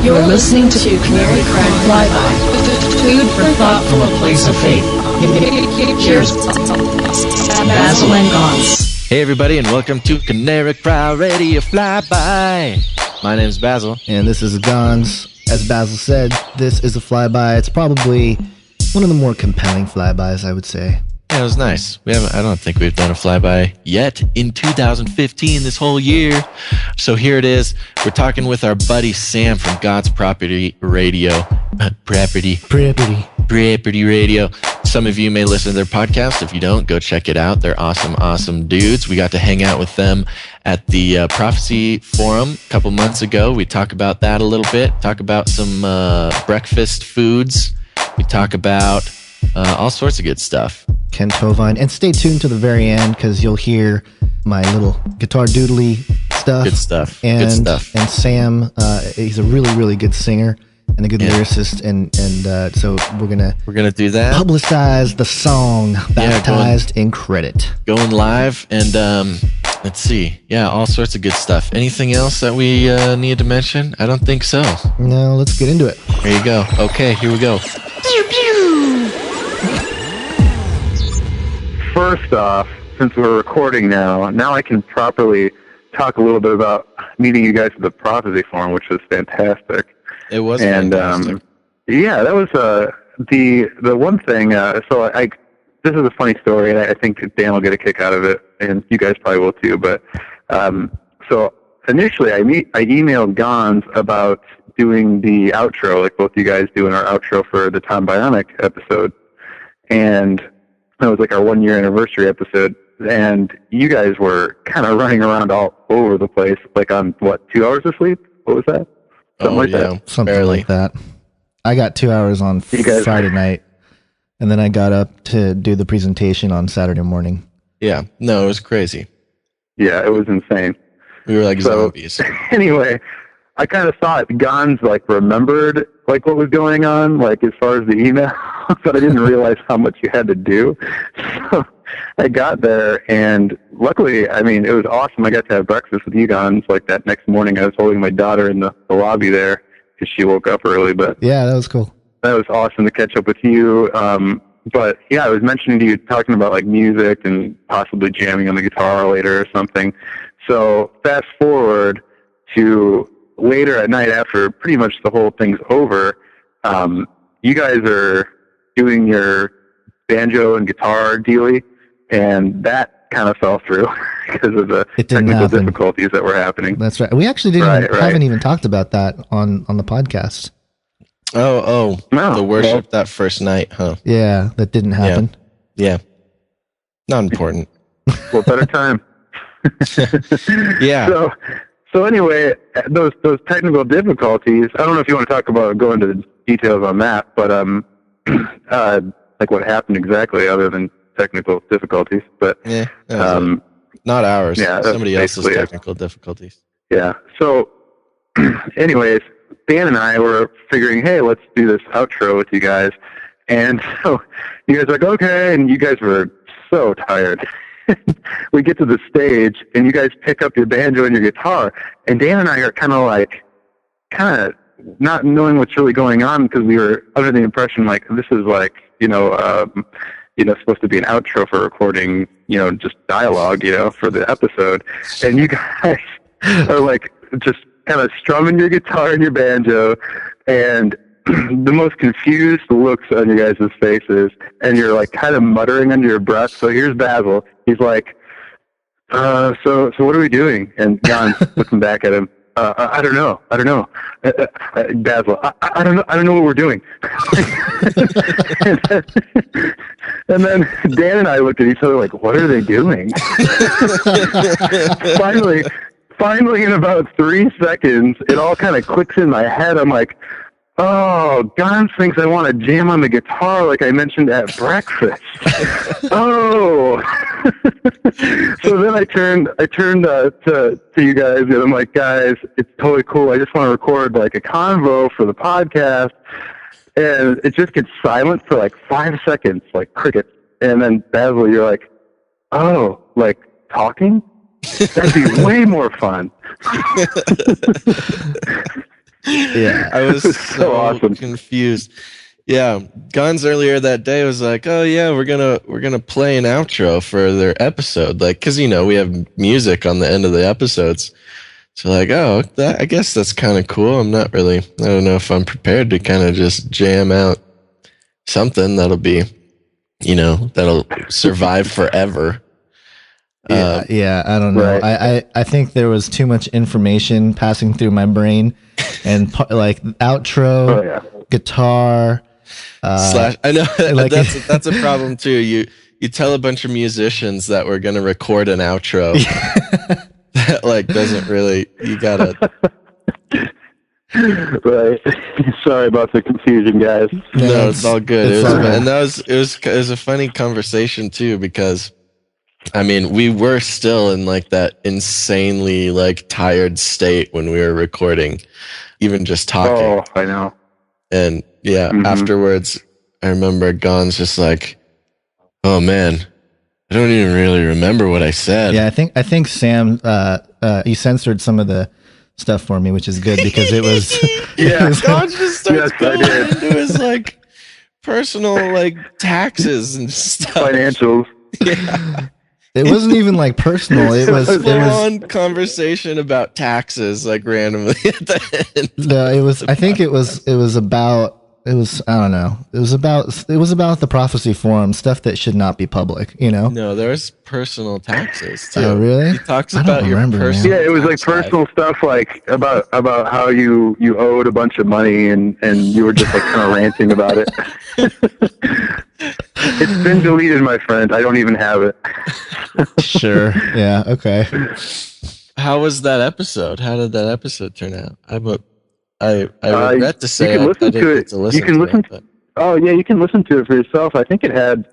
You're listening to Canary Flyby, food for thought from a place of faith. Here's Basil and Gonz. Hey everybody, and welcome to Canary Radio Flyby. My name is Basil. And this is Gonz. As Basil said, this is a flyby. It's probably one of the more compelling flybys, I would say. Yeah, it was nice. I don't think we've done a flyby yet in 2015, this whole year. So here it is. We're talking with our buddy Sam from God's Property Radio. Property Radio. Some of you may listen to their podcast. If you don't, go check it out. They're awesome dudes. We got to hang out with them at the Prophecy Forum a couple months ago. We talk about that a little bit. Talk about some breakfast foods. We talk about all sorts of good stuff. Ken Tovine. And stay tuned to the very end because you'll hear my little guitar doodly stuff. Good stuff. And Sam, he's a really good singer and a good lyricist. And so we're gonna do that. Publicize the song Baptized in Credit. Going live and let's see. Yeah, all sorts of good stuff. Anything else that we need to mention? I don't think so. No, let's get into it. There you go. Okay, here we go. Pew pew. First off, since we're recording now I can properly talk a little bit about meeting you guys at the Prophecy Forum, which was fantastic. It was fantastic. Yeah, that was the one thing. So this is a funny story, and I think Dan will get a kick out of it, and you guys probably will too. But so initially, I emailed Gonz about doing the outro, like both you guys doing our outro for the Tom Bionic episode, and that was like our 1 year anniversary episode, and you guys were kind of running around all over the place, like on 2 hours of sleep? What was that? Something like that. I got 2 hours on Friday night, and then I got up to do the presentation on Saturday morning. Yeah, no, it was crazy. Yeah, it was insane. We were like zombies. Anyway, I kind of thought Gonz remembered what was going on, like as far as the email, but I didn't realize how much you had to do. So I got there, and luckily, it was awesome. I got to have breakfast with you, Gonz, that next morning. I was holding my daughter in the lobby there because she woke up early. But yeah, that was cool. That was awesome to catch up with you. But yeah, I was mentioning to you, talking about music and possibly jamming on the guitar later or something. So fast forward to later at night, after pretty much the whole thing's over, you guys are doing your banjo and guitar dealie, and that kind of fell through because of the technical difficulties that were happening. That's right. We actually haven't even talked about that on the podcast. No, the worship that first night, huh? Yeah, that didn't happen. Yeah. Not important. Well, better time. Yeah. So anyway, those technical difficulties, I don't know if you want to go into the details on that, but what happened exactly other than technical difficulties. But not ours. Yeah, somebody else's technical difficulties. Yeah. So anyways, Dan and I were figuring, hey, let's do this outro with you guys. And so you guys were like, okay, and you guys were so tired. We get to the stage, and you guys pick up your banjo and your guitar, and Dan and I are kind of not knowing what's really going on because we were under the impression this is supposed to be an outro for recording, just dialogue, for the episode, and you guys are just kind of strumming your guitar and your banjo, and the most confused looks on you guys' faces, and you're kind of muttering under your breath. So here's Basil. He's like, so what are we doing? And Gonz looking back at him, I don't know. Basil, I don't know what we're doing. and then Dan and I looked at each other like, what are they doing? Finally, in about 3 seconds, it all kind of clicks in my head. I'm like, oh, Gonz thinks I want to jam on the guitar like I mentioned at breakfast. Oh. So then I turned to you guys, and I'm like, guys, it's totally cool. I just want to record a convo for the podcast. And it just gets silent for 5 seconds, like crickets. And then Basil, you're like, oh, talking? That'd be way more fun. Yeah, I was so awesome. Confused. Yeah, Gonz earlier that day was like, "Oh yeah, we're gonna play an outro for their episode, like, because we have music on the end of the episodes." So like, oh, I guess that's kind of cool. I don't know if I'm prepared to kind of just jam out something that'll be, that'll survive forever. Yeah, I don't know. Right. I think there was too much information passing through my brain, and like outro, guitar. Slash. I know like, that's a problem too. You tell a bunch of musicians that we're gonna record an outro. That like doesn't really. You gotta. Right. Sorry about the confusion, guys. No, it's all good. And it was a funny conversation too, because I mean, we were still in like that insanely like tired state when we were recording, even just talking. Oh, I know. And afterwards, I remember Gonz just like, "Oh man, I don't even really remember what I said." Yeah, I think Sam, he censored some of the stuff for me, which is good because it was. Gonz just starts going into his like personal like taxes and stuff, financials. Yeah. It wasn't even like personal. It was full-on conversation about taxes, like randomly at the end. No, it was. I think it was about. It was. I don't know. It was about the Prophecy Forum stuff that should not be public. No, there's personal taxes too. Oh, really? He talks about your personal. Yeah, it was like personal stuff, like about how you owed a bunch of money and you were just like kind of ranting about it. It's been deleted, my friend. I don't even have it. Sure. Yeah. Okay. How was that episode? How did that episode turn out? I regret to say you can listen to it. You can listen to it. Oh yeah, you can listen to it for yourself. I think it had.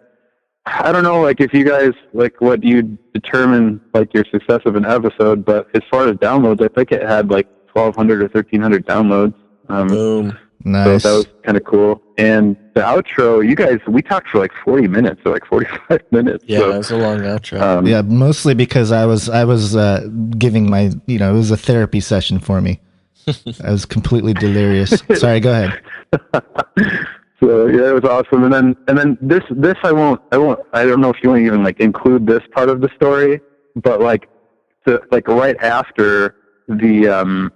I don't know, like if you guys like what you determine like your success of an episode, but as far as downloads, I think it had like 1,200 or 1,300 downloads. Boom. Nice. So that was kind of cool. And the outro, we talked for like 40 minutes, or like 45 minutes. Yeah, that was a long outro. Yeah, mostly because I was giving my, it was a therapy session for me. I was completely delirious. Sorry, go ahead. So yeah, it was awesome. And then this I don't know if you want to even like include this part of the story, but like right after the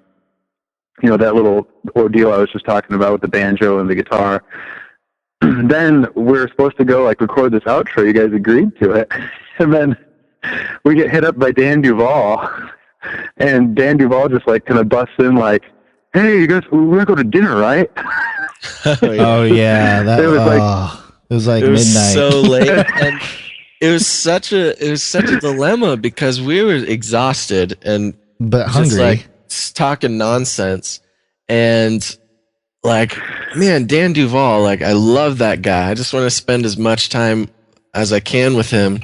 that little ordeal I was just talking about with the banjo and the guitar, then we're supposed to go like record this outro. You guys agreed to it, and then we get hit up by Dan Duvall, and Dan Duvall just like kind of busts in like, "Hey, you guys, we're gonna go to dinner, right?" Oh yeah, it was like midnight. So late, and it was such a dilemma because we were exhausted but hungry, just like talking nonsense, and like, man, Dan Duvall, like I love that guy. I just want to spend as much time as I can with him,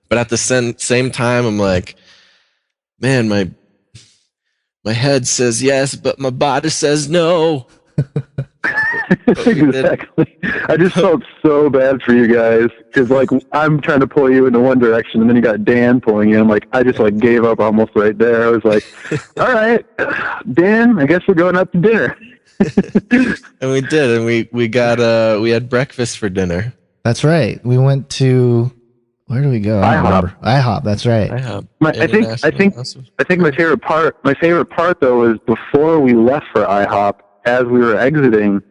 but at the same time, I'm like, man, my head says yes, but my body says no. Exactly. I just felt so bad for you guys because like I'm trying to pull you into one direction and then you got Dan pulling you. I'm like, I just like gave up almost right there. I was like, all right, Dan, I guess we're going out to dinner. And we did, and we had breakfast for dinner. That's right. We went to, where do we go? IHOP. That's right. IHOP. I think my favorite part though was before we left for IHOP. As we were exiting,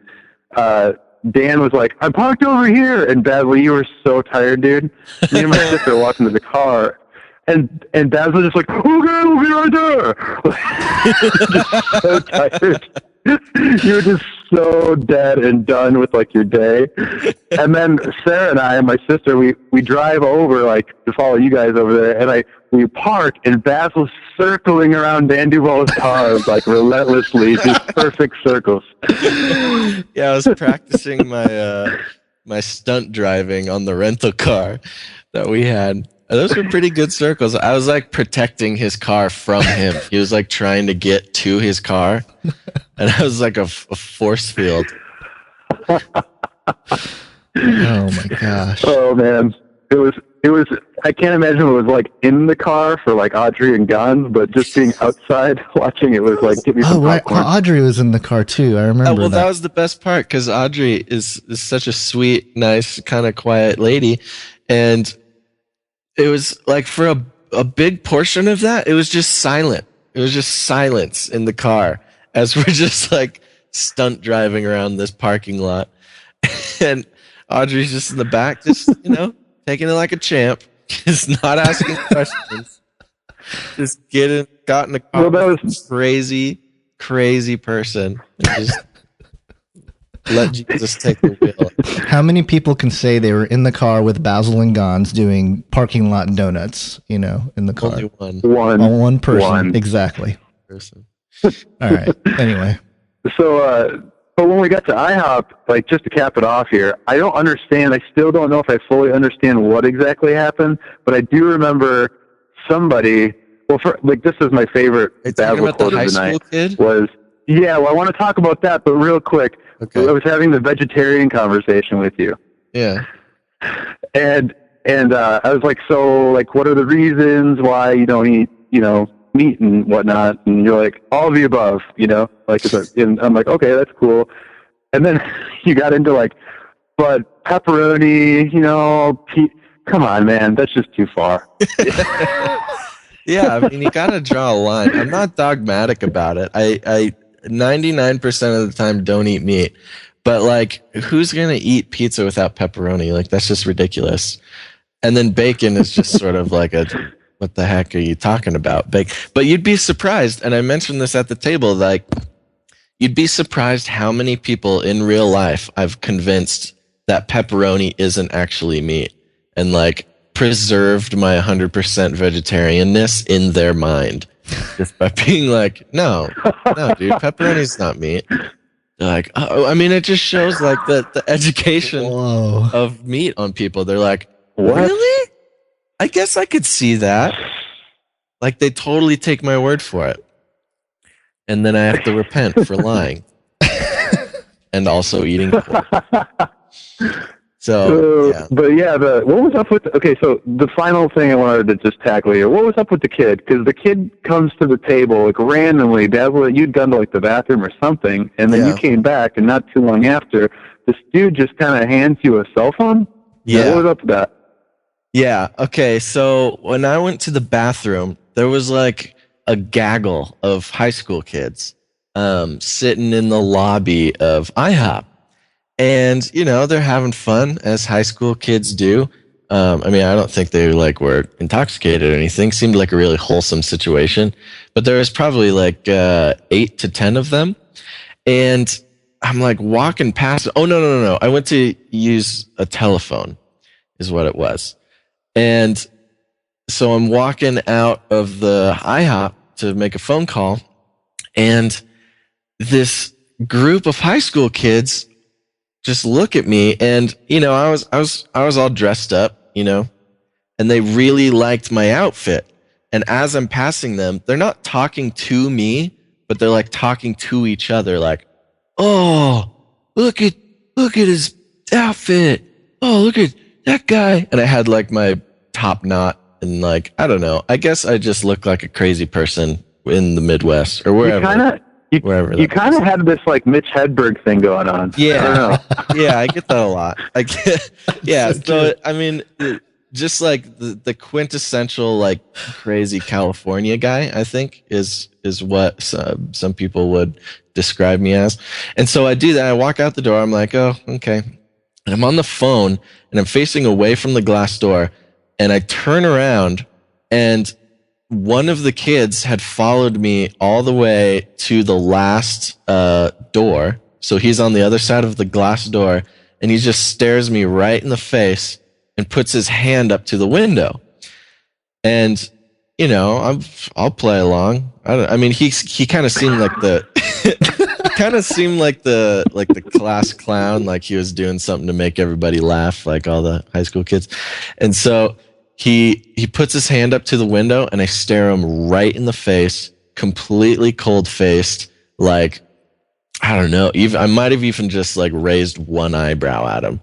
Dan was like, "I parked over here," and Basil, you were so tired, dude. Me and my sister walked into the car, and Basil was just like, "Okay, we'll be right there." Just so tired. You were just so dead and done with like your day. And then Sarah and I and my sister, we drive over like to follow you guys over there, and we park, and Basil's circling around Dan Duvall's car like relentlessly, just perfect circles. Yeah, I was practicing my stunt driving on the rental car that we had. Those were pretty good circles. I was like protecting his car from him. He was like trying to get to his car, and I was like a force field. Oh my gosh! Oh man, it was I can't imagine what it was like in the car for like Audrey and Gonz, but just being outside watching it was like, give me some popcorn. Audrey was in the car too. I remember. That was the best part because Audrey is such a sweet, nice, kind of quiet lady, and it was like for a big portion of that, it was just silent. It was just silence in the car as we're just like stunt driving around this parking lot, and Audrey's just in the back, just taking it like a champ. Just not asking questions. Just got in the car with this crazy person. And just let Jesus take the wheel. How many people can say they were in the car with Basil and Gonz doing parking lot donuts, in the car? Only one person. Exactly. All right. Anyway. So, but when we got to IHOP, like just to cap it off here, I don't understand. I still don't know if I fully understand what exactly happened, but I do remember somebody. Well, this is my favorite Basil quote of the night. Kid? I want to talk about that, but real quick. Okay. I was having the vegetarian conversation with you. Yeah. And I was like, so like, what are the reasons why you don't eat, meat and whatnot? And you're like, all of the above, and I'm like, okay, that's cool. And then you got into like, but pepperoni, come on, man, that's just too far. Yeah, I mean, you gotta draw a line. I'm not dogmatic about it. I 99% of the time don't eat meat, but like, who's gonna eat pizza without pepperoni? Like, that's just ridiculous. And then bacon is just sort of like what the heck are you talking about? But you'd be surprised, and I mentioned this at the table, like, you'd be surprised how many people in real life I've convinced that pepperoni isn't actually meat, and like preserved my 100% vegetarianness in their mind just by being like, no, dude, pepperoni's not meat. They're like, oh, I mean, it just shows like the education of meat on people. They're like, what? Really? I guess I could see that. Like, they totally take my word for it. And then I have to repent for lying. And also eating pork. So, yeah. But yeah, what was up with, so the final thing I wanted to just tackle here, what was up with the kid? Because the kid comes to the table, like, randomly, Basil, you'd gone to, like, the bathroom or something, and then you came back, and not too long after, this dude just kind of hands you a cell phone? Yeah. What was up with that? Yeah, okay, so when I went to the bathroom, there was, like, a gaggle of high school kids sitting in the lobby of IHOP. And, they're having fun, as high school kids do. I mean, I don't think they, like, were intoxicated or anything. Seemed like a really wholesome situation. But there was probably, like, 8 to 10 of them. And I'm, like, walking past. Oh, no. I went to use a telephone, is what it was. And so I'm walking out of the IHOP to make a phone call, and this group of high school kids just look at me, and I was all dressed up, and they really liked my outfit. And as I'm passing them, they're not talking to me, but they're like talking to each other, like, "Oh, look at his outfit. Oh, look at that guy." And I had like my top knot, and like, I don't know. I guess I just look like a crazy person in the Midwest or wherever. You kind of had this like Mitch Hedberg thing going on. Yeah. Yeah, I get that a lot. So I mean, just like the quintessential like crazy California guy, I think is what some people would describe me as. And so I do that. I walk out the door. I'm like, oh, okay. And I'm on the phone, and I'm facing away from the glass door, and I turn around, and one of the kids had followed me all the way to the last door. So he's on the other side of the glass door, and he just stares me right in the face and puts his hand up to the window. And, I'll play along. I mean, he kind of seemed like the the class clown, like he was doing something to make everybody laugh, like all the high school kids. And so he puts his hand up to the window, and I stare him right in the face, completely cold-faced, like, I don't know, I might have even just like raised one eyebrow at him.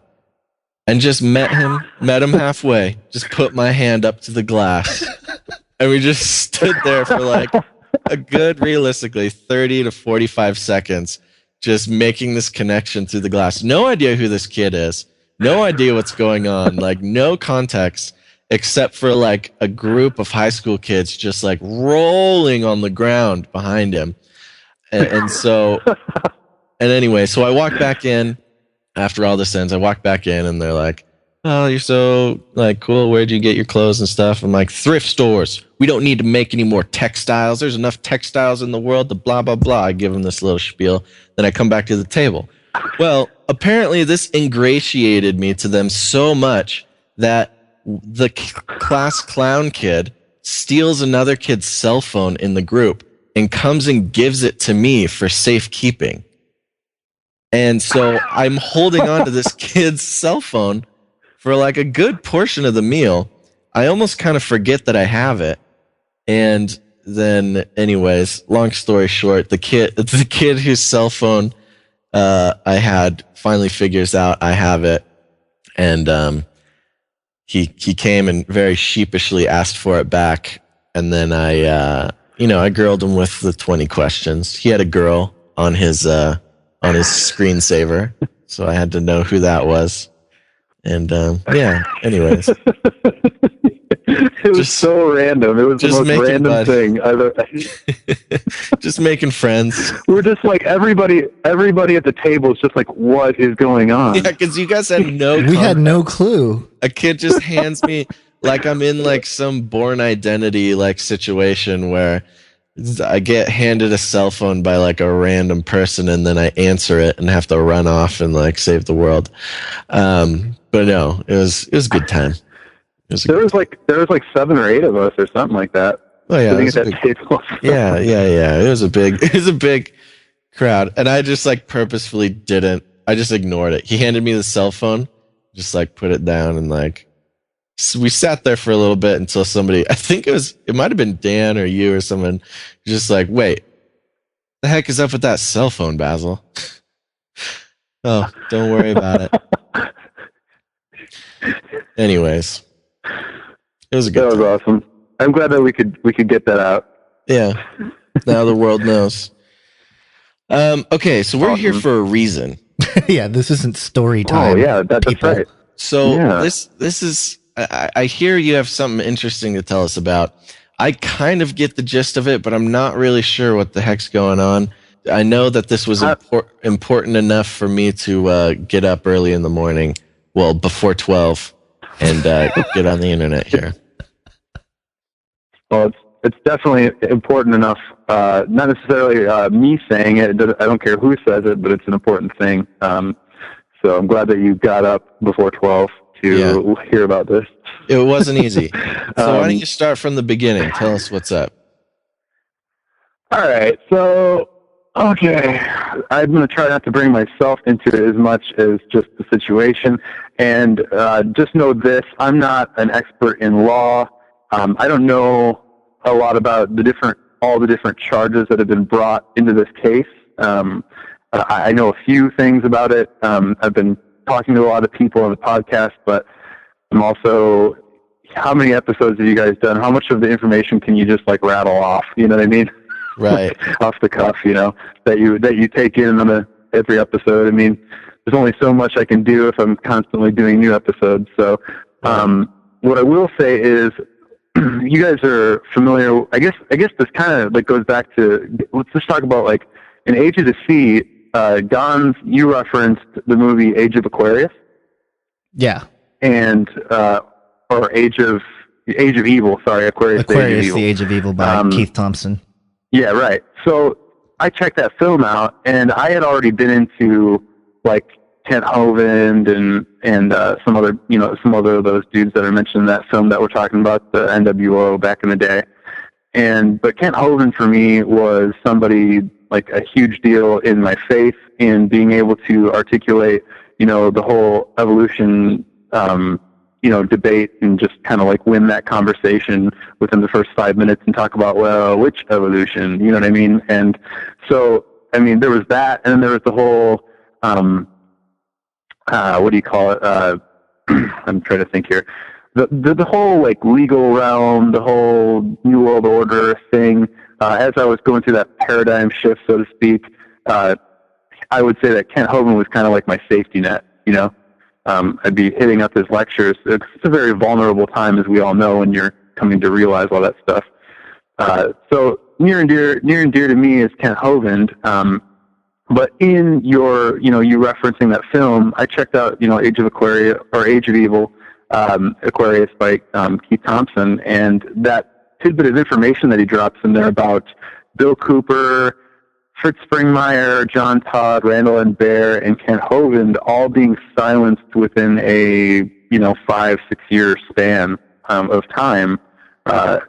and just met him halfway, just put my hand up to the glass. And we just stood there for like a good, realistically, 30 to 45 seconds, just making this connection through the glass. No idea who this kid is. No idea what's going on. Like, no context, except for like a group of high school kids just like rolling on the ground behind him. And so, and anyway, so I walk back in after all this ends. I walk back in and they're like, "Oh, you're so like cool. Where'd you get your clothes and stuff?" I'm like, "Thrift stores. We don't need to make any more textiles. There's enough textiles in the world to blah, blah, blah." I give them this little spiel. Then I come back to the table. Well, apparently this ingratiated me to them so much that the class clown kid steals another kid's cell phone in the group and comes and gives it to me for safekeeping. And so I'm holding on to this kid's cell phone for like a good portion of the meal. I almost kind of forget that I have it. And then anyways, long story short, the kid whose cell phone I had finally figures out I have it. And he came and very sheepishly asked for it back. And then I grilled him with the 20 questions. He had a girl on his screensaver, so I had to know who that was. And anyways. It was so random. It was the most random thing. Just making friends. We're just like everybody at the table is just like, what is going on? Yeah, because you guys had we had no clue. A kid just hands me like I'm in like some Born Identity like situation where I get handed a cell phone by like a random person and then I answer it and have to run off and like save the world. But no, it was a good time. There was like 7 or 8 of us or something like that. Oh yeah, sitting at that table. yeah. It was a big crowd, and I just like purposefully didn't. I just ignored it. He handed me the cell phone, just like put it down, and like we sat there for a little bit until somebody. I think it might have been Dan or you or someone, just like, "Wait, the heck is up with that cell phone, Basil?" Oh, don't worry about it. Anyways. It was a good time. That was awesome. I'm glad that we could get that out. Yeah. Now the world knows. Okay, so we're here for a reason. Yeah, this isn't story time. Oh yeah, that's right. So this is I hear you have something interesting to tell us about. I kind of get the gist of it, but I'm not really sure what the heck's going on. I know that this was important enough for me to get up early in the morning, well, before 12. And get on the internet here. Well, it's definitely important enough. Not necessarily me saying it. I don't care who says it, but it's an important thing. So I'm glad that you got up before 12 to hear about this. It wasn't easy. So why don't you start from the beginning? Tell us what's up. All right. So, okay. I'm going to try not to bring myself into it as much as just the situation. And just know this, I'm not an expert in law. I don't know a lot about all the different charges that have been brought into this case. I know a few things about it. I've been talking to a lot of people on the podcast, but I'm also, how many episodes have you guys done? How much of the information can you just like rattle off? You know what I mean? Right. Off the cuff, that you take in on every episode. I mean, there's only so much I can do if I'm constantly doing new episodes. So, what I will say is, you guys are familiar. I guess this kind of like goes back to, let's just talk about like in Age of the Sea. Gonz, you referenced the movie Age of Aquarius. Yeah. And or Age of Evil. Sorry, Aquarius. The Age of Evil by Keith Thompson. Yeah, right. So I checked that film out, and I had already been into like Kent Hovind and some other of those dudes that are mentioned in that film that we're talking about, the NWO back in the day. But Kent Hovind for me was somebody like a huge deal in my faith, in being able to articulate, the whole evolution, debate, and just kind of like win that conversation within the first 5 minutes and talk about, well, which evolution, you know what I mean? And so, I mean, there was that, and then there was the whole, what do you call it? I'm trying to think here. The whole like legal realm, the whole New World Order thing. As I was going through that paradigm shift, so to speak, I would say that Kent Hovind was kind of like my safety net. You know, I'd be hitting up his lectures. It's a very vulnerable time, as we all know, when you're coming to realize all that stuff. So near and dear to me is Kent Hovind. But in your, you referencing that film, I checked out, Age of Aquarius or Age of Evil, Aquarius by Keith Thompson, and that tidbit of information that he drops in there about Bill Cooper, Fritz Springmeier, John Todd, Randall and Bear, and Kent Hovind all being silenced within a 5-6 year span of time. That's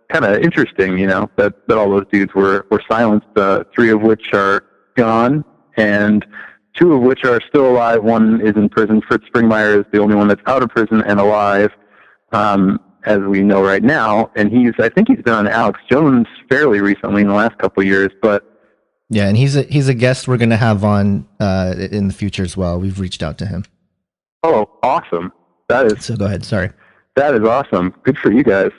kind of interesting. That all those dudes were silenced. 3 of which are gone, and 2 of which are still alive. One is in prison. Fritz Springmeier is the only one that's out of prison and alive, as we know right now. And I think he's been on Alex Jones fairly recently in the last couple of years. But yeah, and he's a guest we're going to have on in the future as well. We've reached out to him. Oh, awesome! So go ahead. Sorry. That is awesome. Good for you guys.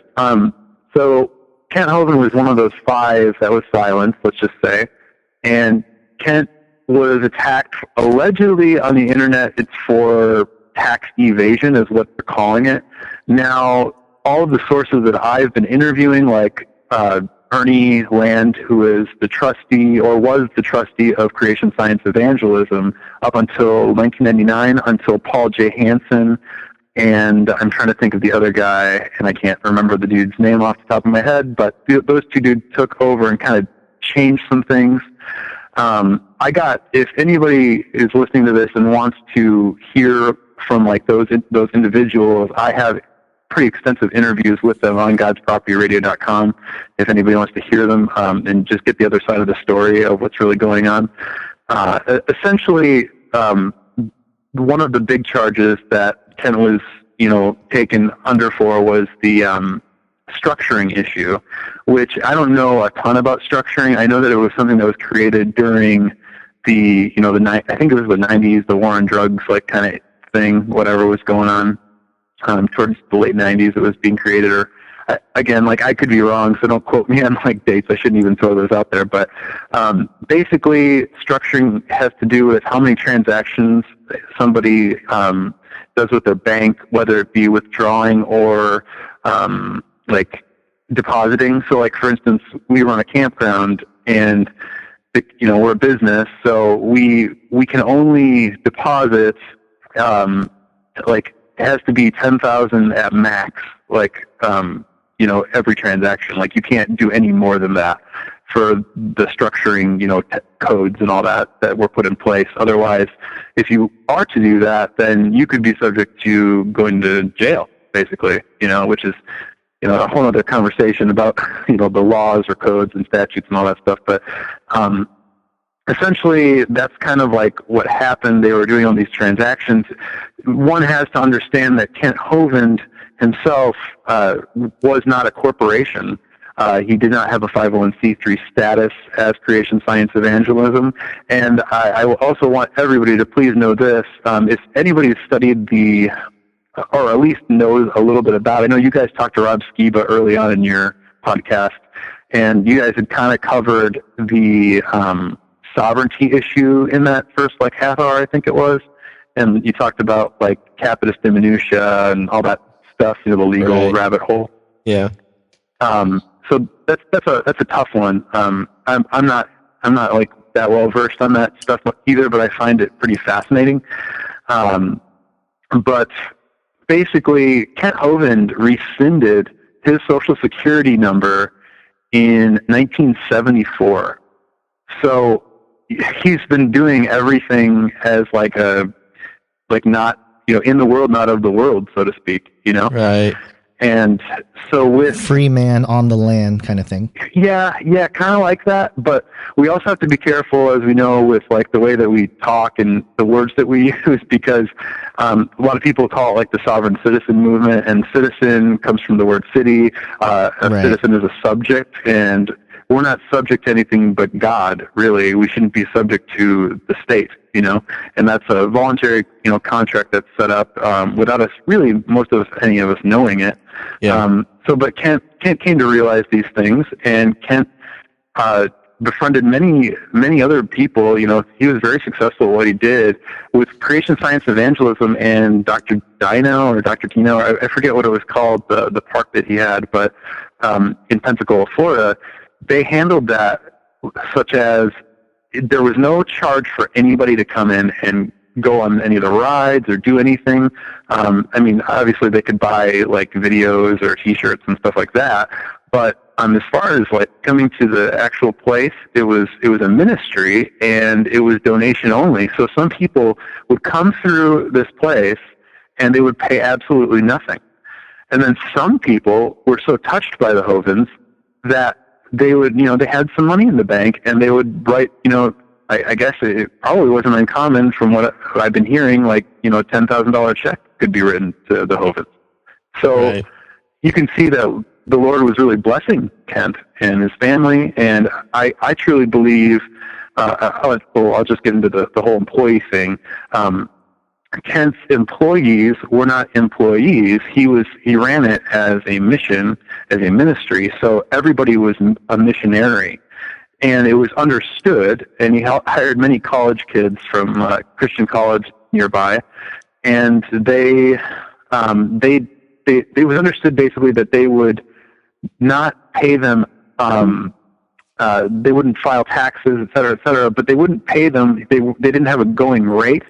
So Kent Hovind was one of those 5 that was silenced, let's just say, and Kent was attacked allegedly on the internet. It's for tax evasion is what they're calling it. Now, all of the sources that I've been interviewing, like Ernie Land, who is the trustee or was the trustee of Creation Science Evangelism up until 1999, until Paul J. Hansen, and I'm trying to think of the other guy, and I can't remember the dude's name off the top of my head, but those 2 dudes took over and kind of changed some things. If anybody is listening to this and wants to hear from like those individuals, I have pretty extensive interviews with them on godspropertyradio.com. If anybody wants to hear them and just get the other side of the story of what's really going on. Essentially, one of the big charges that Ken was, taken under for was the structuring issue, which I don't know a ton about structuring. I know that it was something that was created during I think it was the 90s, the war on drugs, like kind of thing, whatever was going on. Towards the late 90s, it was being created, or again, like I could be wrong, so don't quote me on like dates. I shouldn't even throw those out there. But basically, structuring has to do with how many transactions somebody does with their bank, whether it be withdrawing or like depositing. So, like for instance, we run a campground, and we're a business, so we can only deposit like. It has to be 10,000 at max, like, every transaction. Like, you can't do any more than that for the structuring, codes and all that were put in place. Otherwise, if you are to do that, then you could be subject to going to jail, basically, which is, a whole other conversation about, the laws or codes and statutes and all that stuff. But, essentially, that's kind of like what happened. They were doing all these transactions. One has to understand that Kent Hovind himself was not a corporation. He did not have a 501c3 status as Creation Science Evangelism. And I also want everybody to please know this. If anybody has studied or at least knows a little bit about it, I know you guys talked to Rob Skiba early on in your podcast, and you guys had kind of covered the sovereignty issue in that first like half hour, I think it was, and you talked about like capitis diminutia and all that stuff, the legal rabbit hole. Yeah. So that's a tough one. I'm not like that well versed on that stuff either, but I find it pretty fascinating. But basically, Kent Hovind rescinded his Social Security number in 1974. So he's been doing everything as not, in the world, not of the world, so to speak, Right. And so with free man on the land kind of thing. Yeah, kind of like that. But we also have to be careful, as we know, with like the way that we talk and the words that we use, because a lot of people call it like the sovereign citizen movement, and citizen comes from the word city. A citizen is a subject, and we're not subject to anything but God, really. We shouldn't be subject to the state, and that's a voluntary, contract that's set up without us, really, any of us knowing it. Yeah. But Kent came to realize these things, and Kent befriended many other people. He was very successful at what he did with creation science evangelism and Dr. Dino or Dr. Dino. I forget what it was called, the park that he had, but in Pensacola, Florida, they handled that such as there was no charge for anybody to come in and go on any of the rides or do anything. Obviously they could buy like videos or T-shirts and stuff like that, but as far as like coming to the actual place, it was a ministry and it was donation only. So some people would come through this place and they would pay absolutely nothing. And then some people were so touched by the Hovens that they would, they had some money in the bank and they would write, I guess it probably wasn't uncommon from what I've been hearing, like, a $10,000 check could be written to the Hovens. So right. You can see that the Lord was really blessing Kent and his family, and I truly believe, I'll just get into the whole employee thing. Kent's employees were not employees. He ran it as a mission, as a ministry, so everybody was a missionary. And it was understood, and he hired many college kids from Christian college nearby, and it was understood basically that they would not pay them, they wouldn't file taxes, et cetera, but they wouldn't pay them, they didn't have a going rate,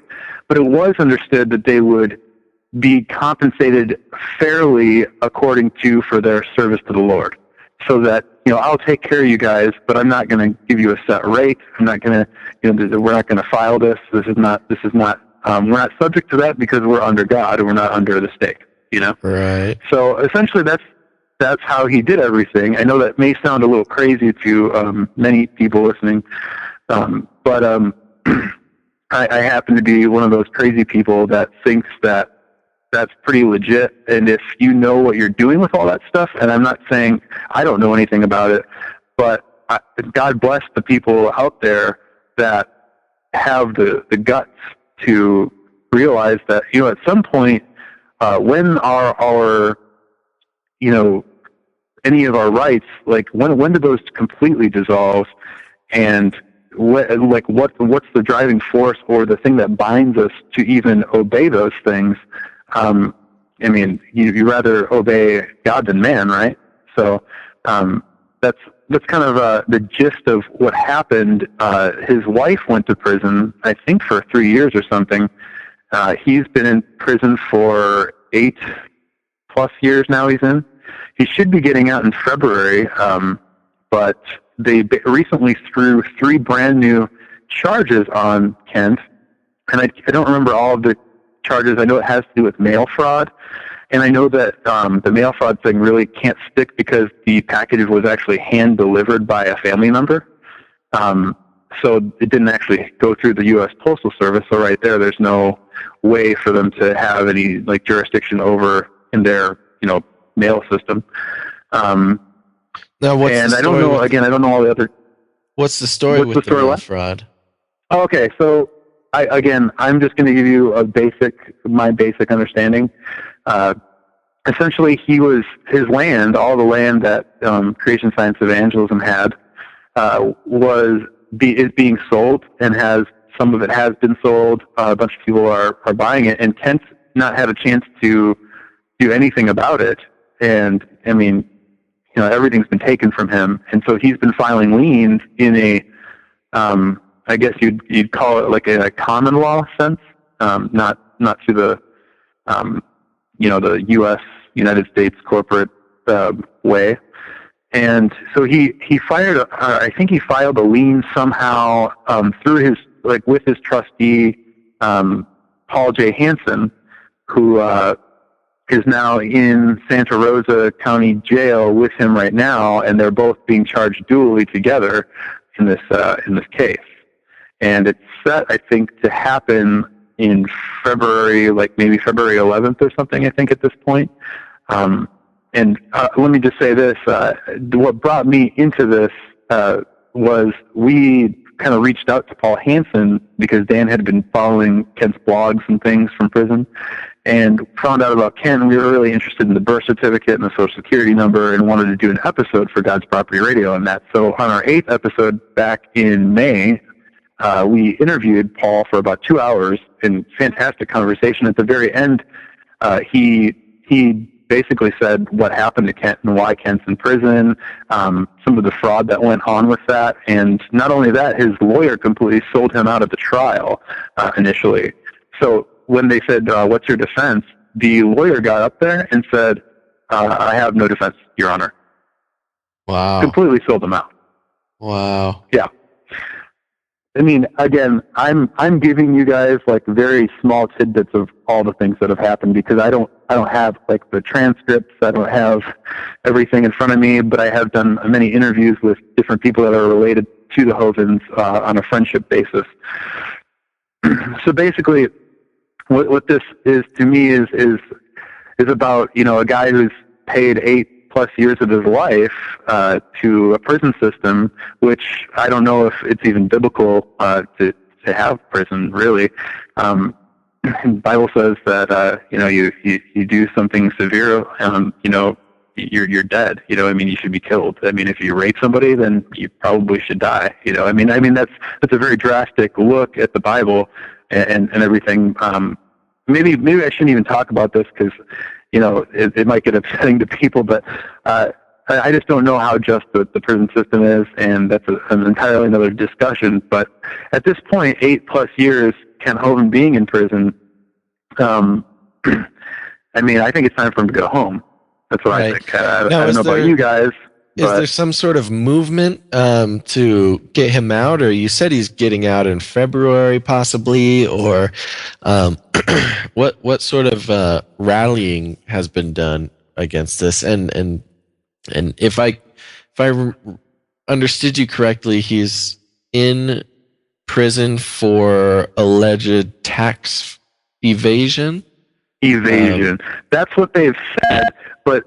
but it was understood that they would be compensated fairly for their service to the Lord. So that, I'll take care of you guys, but I'm not going to give you a set rate. I'm not going to, we're not going to file this. We're not subject to that because we're under God and we're not under the state, Right. So essentially that's how he did everything. I know that may sound a little crazy to many people listening, but I happen to be one of those crazy people that thinks that that's pretty legit. And if you know what you're doing with all that stuff, and I'm not saying I don't know anything about it, but God bless the people out there that have the guts to realize that, at some point, when are our, any of our rights, like when do those completely dissolve, and what's the driving force or the thing that binds us to even obey those things? You rather obey God than man, right? So that's kind of the gist of what happened. His wife went to prison, I think, for 3 years or something. He's been in prison for 8+ years now. He should be getting out in February, but they recently threw 3 brand new charges on Kent, and I don't remember all of the charges. I know it has to do with mail fraud, and I know that the mail fraud thing really can't stick because the package was actually hand delivered by a family member, so it didn't actually go through the U.S. Postal Service. So right there's no way for them to have any jurisdiction over in their mail system. Now, I don't know. Again, I don't know all the other. What's the story with the mail fraud? Oh, okay, so I'm just going to give you my basic understanding. Essentially, his land, all the land that Creation Science Evangelism had, is being sold, and some of it has been sold. A bunch of people are buying it, and Kent's not had a chance to do anything about it. And everything's been taken from him, and so he's been filing liens in a, I guess you'd call it like a common law sense, not to the, the U.S. United States corporate way. And so he I think he filed a lien somehow through with his trustee, Paul J. Hansen, who is now in Santa Rosa County Jail with him right now, and they're both being charged dually together in this case. And it's set, I think, to happen in February, maybe February 11th or something, I think, at this point. And let me just say this. What brought me into this was we kind of reached out to Paul Hansen because Dan had been following Kent's blogs and things from prison, and found out about Kent. We were really interested in the birth certificate and the social security number, and wanted to do an episode for God's Property Radio on that. So on our 8th episode back in May, we interviewed Paul for about 2 hours in fantastic conversation. At the very end, he basically said what happened to Kent and why Kent's in prison, some of the fraud that went on with that, and not only that, his lawyer completely sold him out of the trial initially. So when they said, what's your defense, the lawyer got up there and said, I have no defense, Your Honor. Wow. Completely sold him out. Wow. Yeah. I mean, again, I'm giving you guys like very small tidbits of all the things that have happened, because I don't have like the transcripts, I don't have everything in front of me, but I have done many interviews with different people that are related to the Hovens on a friendship basis. So basically, what this is to me is about, you know, a guy who's paid 8+ years of his life to a prison system, which I don't know if it's even biblical to have prison, really. The Bible says that you know, you do something severe, you know, you're dead. You know, I mean, you should be killed. I mean, if you rape somebody, then you probably should die. You know, I mean that's a very drastic look at the Bible and everything. Maybe I shouldn't even talk about this, because, you know, it might get upsetting to people, but I just don't know how just the prison system is, and that's an entirely another discussion. But at this point, 8+ years, Kent Hovind being in prison, I mean, I think it's time for him to go home. That's what I think. I don't know about you guys. Is there some sort of movement to get him out? Or you said he's getting out in February, possibly, or what sort of rallying has been done against this? And if I understood you correctly, he's in prison for alleged tax evasion. That's what they've said, but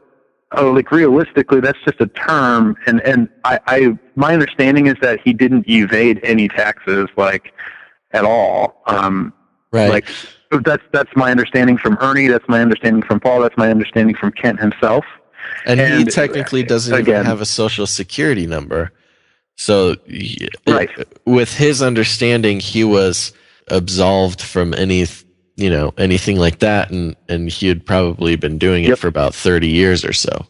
like realistically, that's just a term, and I my understanding is that he didn't evade any taxes, like, at all. Right. Like, that's my understanding from Ernie. That's my understanding from Paul. That's my understanding from Kent himself. And he technically doesn't even have a social security number. So, right. With his understanding, he was absolved from anything like that, and he had probably been doing it for about 30 years or so.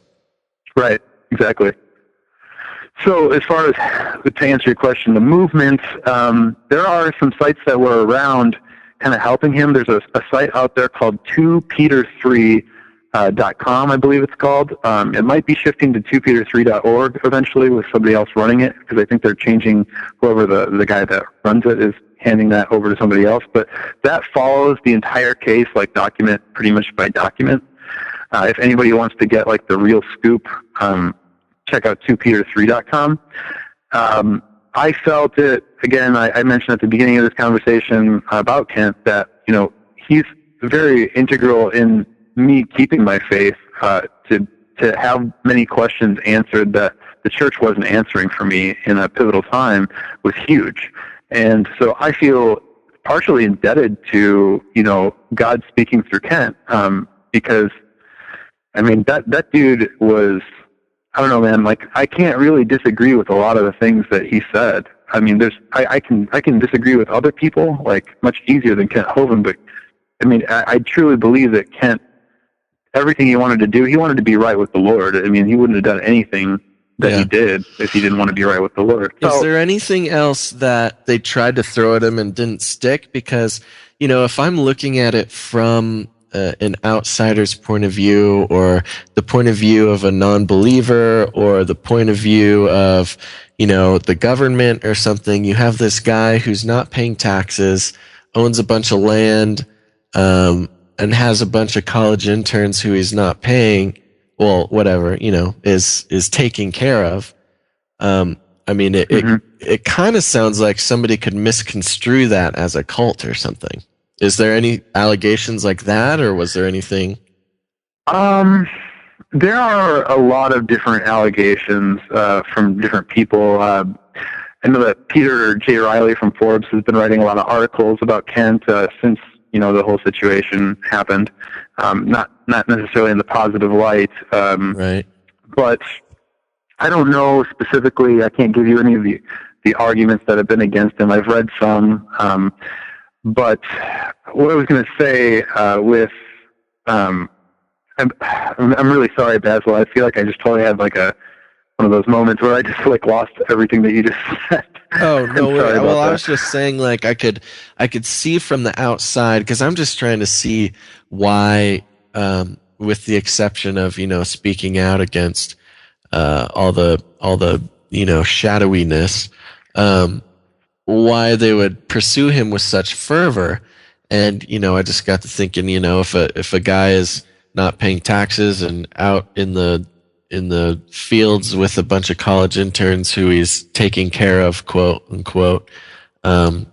Right, exactly. So as far as to answer your question, the movement, there are some sites that were around kind of helping him. There's a site out there called 2peter3.com, I believe it's called. It might be shifting to 2peter3.org eventually with somebody else running it, because I think they're changing whoever the guy that runs it is handing that over to somebody else. But that follows the entire case, like document pretty much by document. If anybody wants to get like the real scoop, check out 2peter3.com. I felt it, again, I mentioned at the beginning of this conversation about Kent that, you know, he's very integral in me keeping my faith, to have many questions answered that the church wasn't answering for me in a pivotal time was huge. And so I feel partially indebted to, you know, God speaking through Kent, because, I mean, that dude was, I don't know, man, like, I can't really disagree with a lot of the things that he said. I mean, I can disagree with other people, like, much easier than Kent Hovind, but, I mean, I truly believe that Kent, everything he wanted to do, he wanted to be right with the Lord. I mean, he wouldn't have done anything that he did if he didn't want to be right with the Lord. So, is there anything else that they tried to throw at him and didn't stick? Because, you know, if I'm looking at it from an outsider's point of view, or the point of view of a non-believer, or the point of view of, you know, the government or something, you have this guy who's not paying taxes, owns a bunch of land, and has a bunch of college interns who he's not paying, well, whatever, you know, is taking care of. I mean, it kind of sounds like somebody could misconstrue that as a cult or something. Is there any allegations like that, or was there anything? There are a lot of different allegations from different people. I know that Peter J. Riley from Forbes has been writing a lot of articles about Kent since the whole situation happened. Not necessarily in the positive light, right? But I don't know specifically. I can't give you any of the arguments that have been against him. I've read some, but what I was going to say I'm really sorry, Basil. I feel like I just totally had like one of those moments where I just like lost everything that you just said. Oh no! Well, I was just saying, like I could see from the outside, because I'm just trying to see why, with the exception of speaking out against all the shadowiness, why they would pursue him with such fervor. And I just got to thinking, if a guy is not paying taxes and out in the fields with a bunch of college interns who he's taking care of, quote unquote, and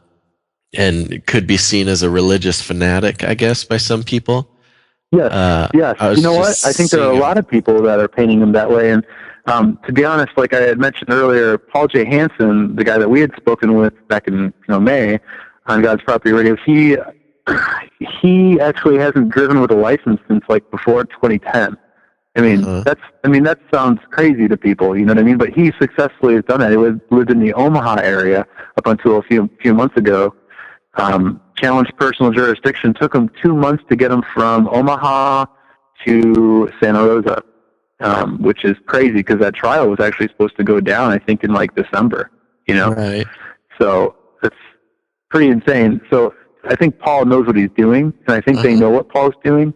could be seen as a religious fanatic, I guess, by some people. Yes, yes. You know what? I think there are a lot of people that are painting him that way. And to be honest, like I had mentioned earlier, Paul J. Hansen, the guy that we had spoken with back in May on God's Property Radio, he actually hasn't driven with a license since like before 2010. I mean, that sounds crazy to people, you know what I mean? But he successfully has done that. He lived in the Omaha area up until a few months ago. Challenged personal jurisdiction. Took him 2 months to get him from Omaha to Santa Rosa, which is crazy because that trial was actually supposed to go down, I think, in like December, Right. So it's pretty insane. So I think Paul knows what he's doing, and I think they know what Paul's doing.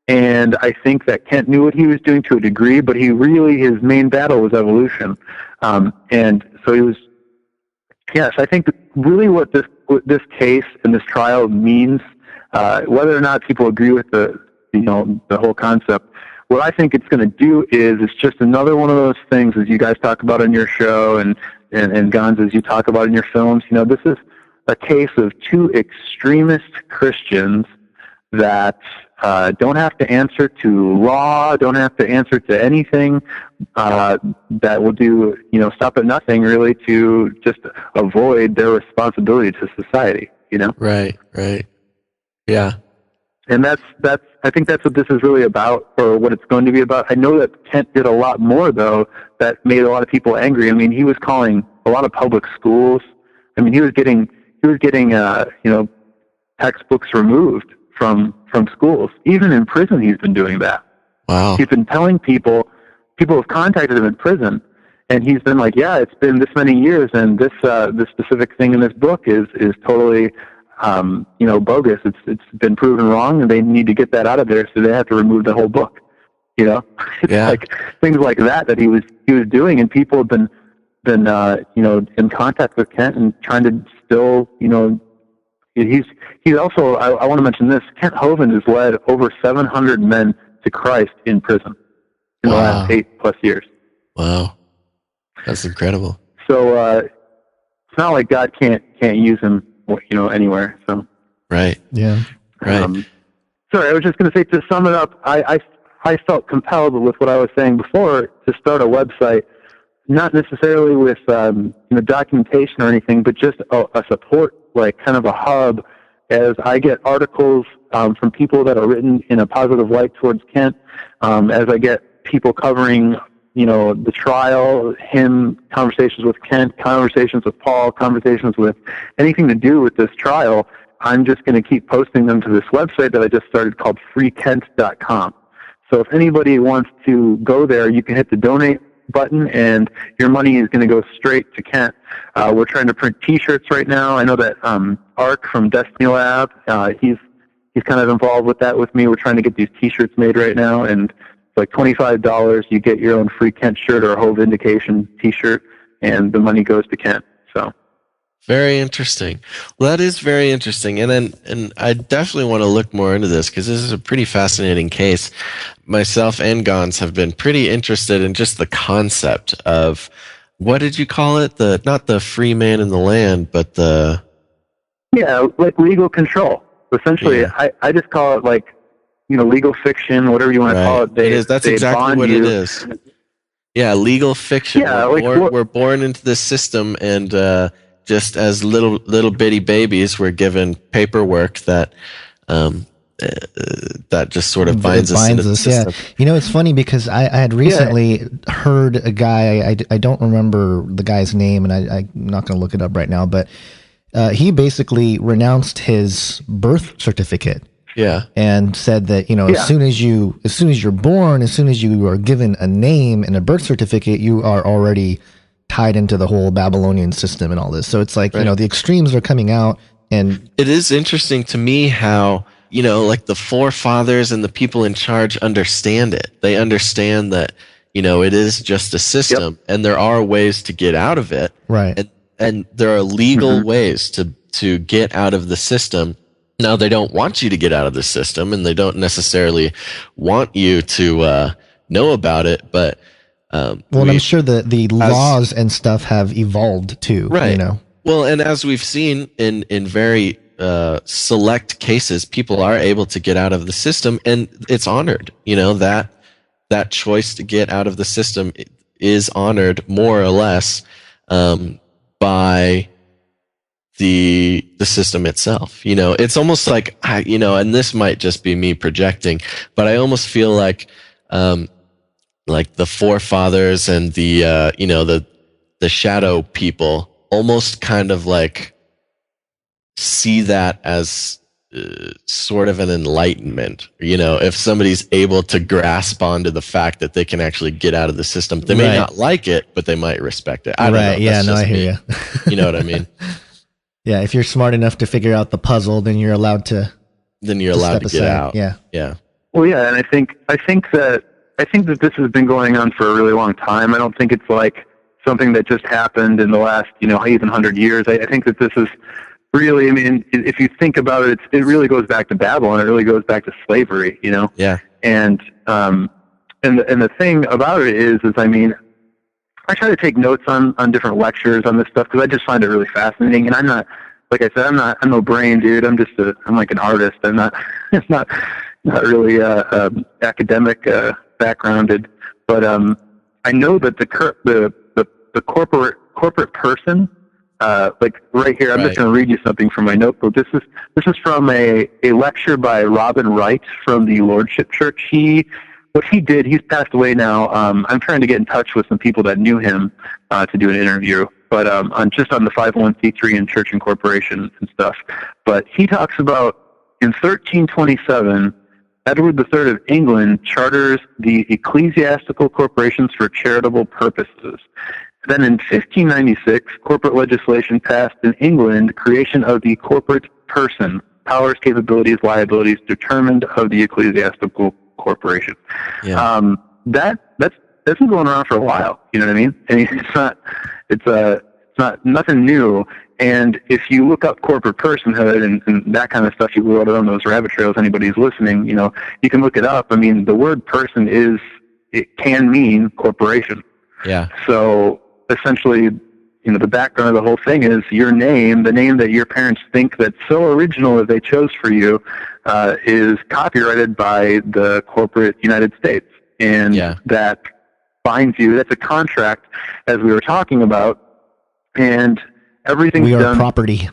And I think that Kent knew what he was doing to a degree, but his main battle was evolution. And so he was, yes, I think really what this case and this trial means, whether or not people agree with the whole concept, what I think it's going to do is it's just another one of those things, as you guys talk about on your show and Gonz, as you talk about in your films. This is a case of two extremist Christians that don't have to answer to law, don't have to answer to anything that will do, stop at nothing really to just avoid their responsibility to society, Right, right. Yeah. And I think that's what this is really about, or what it's going to be about. I know that Kent did a lot more, though, that made a lot of people angry. I mean, he was calling a lot of public schools. I mean, he was getting textbooks removed from schools. Even in prison, he's been doing that. Wow. He's been telling people have contacted him in prison, and he's been like, yeah, it's been this many years, and this specific thing in this book is totally bogus. It's been proven wrong, and they need to get that out of there, so they have to remove the whole book. It's like things like that he was doing, and people have been in contact with Kent and trying to still he's also, I want to mention this, Kent Hovind has led over 700 men to Christ in prison in the last 8+ years. Wow. That's incredible. So it's not like God can't use him anywhere. So right. Yeah. Right. Sorry, I was just going to say, to sum it up, I felt compelled with what I was saying before to start a website, not necessarily with documentation or anything, but just a support, like kind of a hub, as I get articles from people that are written in a positive light towards Kent, as I get people covering the trial, conversations with Kent, conversations with Paul, conversations with anything to do with this trial. I'm just going to keep posting them to this website that I just started called freekent.com. So if anybody wants to go there, you can hit the donate button, and your money is going to go straight to Kent. We're trying to print T-shirts right now. I know that Ark from Destiny Lab, he's kind of involved with that with me. We're trying to get these T-shirts made right now, and it's like $25. You get your own free Kent shirt or a Hove Vindication T-shirt, and the money goes to Kent. So. Very interesting. Well, that is very interesting, and I definitely want to look more into this, because this is a pretty fascinating case. Myself and Gonz have been pretty interested in just the concept of, what did you call it? Not the free man in the land, but like legal control. Essentially, yeah. I just call it like, legal fiction, whatever you want to call it. It is. That's exactly what it is. Yeah, legal fiction. Yeah, we're born into this system, and just as little bitty babies, we're given paperwork that that just sort of binds us into the system. Yeah. It's funny because I had recently heard a guy, I don't remember the guy's name, and I'm not going to look it up right now, but he basically renounced his birth certificate. Yeah. And said that, as soon as you're born, as soon as you are given a name and a birth certificate, you are already tied into the whole Babylonian system and all this. So it's like, the extremes are coming out. And it is interesting to me how, like the forefathers and the people in charge understand it. They understand that, it is just a system, and there are ways to get out of it. Right. And there are legal ways to get out of the system. Now, they don't want you to get out of the system, and they don't necessarily want you to know about it, but I'm sure the laws and stuff have evolved too. Right. Well, and as we've seen in very select cases, people are able to get out of the system, and it's honored. That choice to get out of the system is honored more or less by the system itself. It's almost like, and this might just be me projecting, but I almost feel like the forefathers and the shadow people almost kind of like see that as sort of an enlightenment. If somebody's able to grasp onto the fact that they can actually get out of the system, they may not like it, but they might respect it. I don't know. Yeah, no, I hear you. You know what I mean? Yeah, if you're smart enough to figure out the puzzle, then you're allowed to. Then you're allowed to get out. Yeah. Yeah. Well, yeah, and I think that this has been going on for a really long time. I don't think it's like something that just happened in the last, even 100 years. I think that this is really, if you think about it, it really goes back to Babylon. It really goes back to slavery, Yeah. And the thing about it is I try to take notes on different lectures on this stuff because I just find it really fascinating. And I'm not, like I said, I'm no brain dude. I'm like an artist. I'm not, it's not really academic backgrounded. But I know that the corporate person, like right here, I'm just going to read you something from my notebook. This is from a lecture by Robin Wright from the Lordship Church. What he did, he's passed away now. I'm trying to get in touch with some people that knew him to do an interview, but on the 501c3 and church incorporation and stuff. But he talks about in 1327, Edward III of England charters the ecclesiastical corporations for charitable purposes. Then in 1596, corporate legislation passed in England, creation of the corporate person, powers, capabilities, liabilities determined of the ecclesiastical corporation. Yeah. That's been going around for a while. You know what I mean? It's not nothing new. And if you look up corporate personhood and that kind of stuff, you go down those rabbit trails. Anybody's listening, you can look it up. The word person it can mean corporation. Yeah. So essentially, the background of the whole thing is your name, the name that your parents think that's so original that they chose for you, is copyrighted by the corporate United States. And that binds you. That's a contract, as we were talking about. And everything's done. We are property.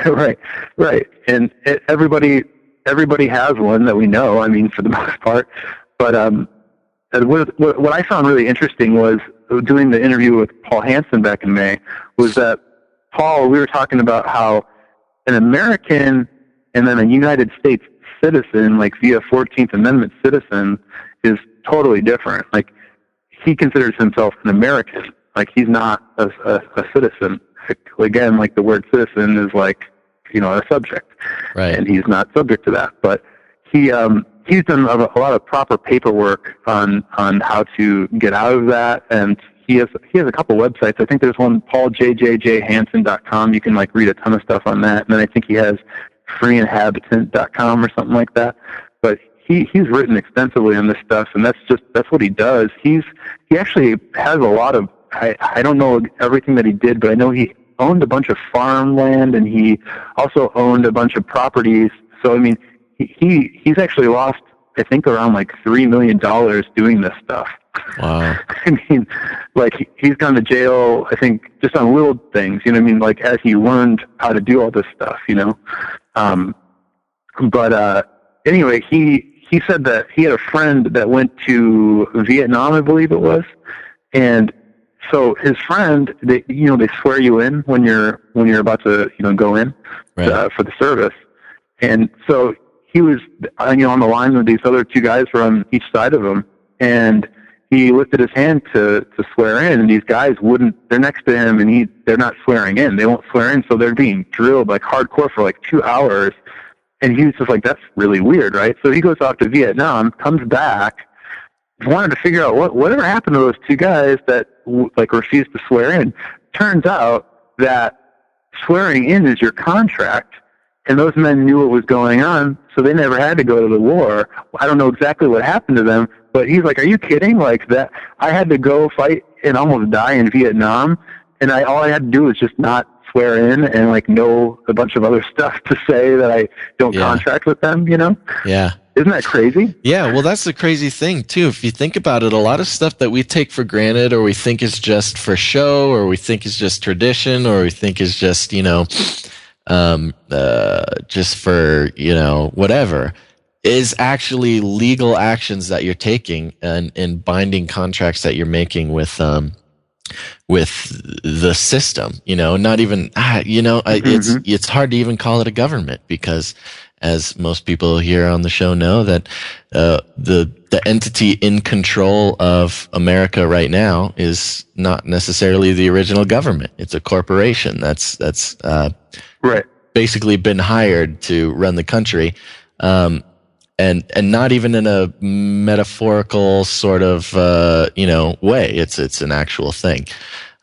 Right. And everybody has one that we know, for the most part. But what I found really interesting was doing the interview with Paul Hansen back in May, was that Paul, we were talking about how an American and then a United States citizen, like via 14th Amendment citizen, is totally different. Like, he considers himself an American. Like, he's not a citizen. Again, like the word citizen is like, a subject. Right. And he's not subject to that. But he's done a lot of proper paperwork on how to get out of that, and he has a couple websites. I think there's one, pauljjjhansen.com. You can read a ton of stuff on that, and then I think he has freeinhabitant.com or something like that. But he's written extensively on this stuff, and that's what he does. He actually has a lot of, I don't know everything that he did, but I know he owned a bunch of farmland, and he also owned a bunch of properties. So he's actually lost I think around like $3 million doing this stuff. Wow. I mean, like he's gone to jail, I think, just on little things, you know what I mean? Like as he learned how to do all this stuff, you know? Anyway, he said that he had a friend that went to Vietnam, I believe it was. And so his friend, they swear you in when you're about to, go in for the service. And so he was, on the line with these other two guys were on each side of him, and he lifted his hand to swear in, and these guys they're next to him, and they're not swearing in. They won't swear in, so they're being drilled like hardcore for like 2 hours. And he was just like, that's really weird, right? So he goes off to Vietnam, comes back, wanted to figure out whatever happened to those two guys that like refused to swear in. Turns out that swearing in is your contract, and those men knew what was going on, so they never had to go to the war. I don't know exactly what happened to them, but he's like, are you kidding? Like that, I had to go fight and almost die in Vietnam, and all I had to do was just not swear in and like know a bunch of other stuff to say that I don't contract with them, Yeah. Isn't that crazy? Yeah, well, that's the crazy thing, too. If you think about it, a lot of stuff that we take for granted or we think is just for show or we think is just tradition or we think is just, just for, whatever, is actually legal actions that you're taking and binding contracts that you're making with the system, not even, it's hard to even call it a government because as most people here on the show know that, the entity in control of America right now is not necessarily the original government. It's a corporation that's right. Basically been hired to run the country. And not even in a metaphorical sort of, way. It's an actual thing.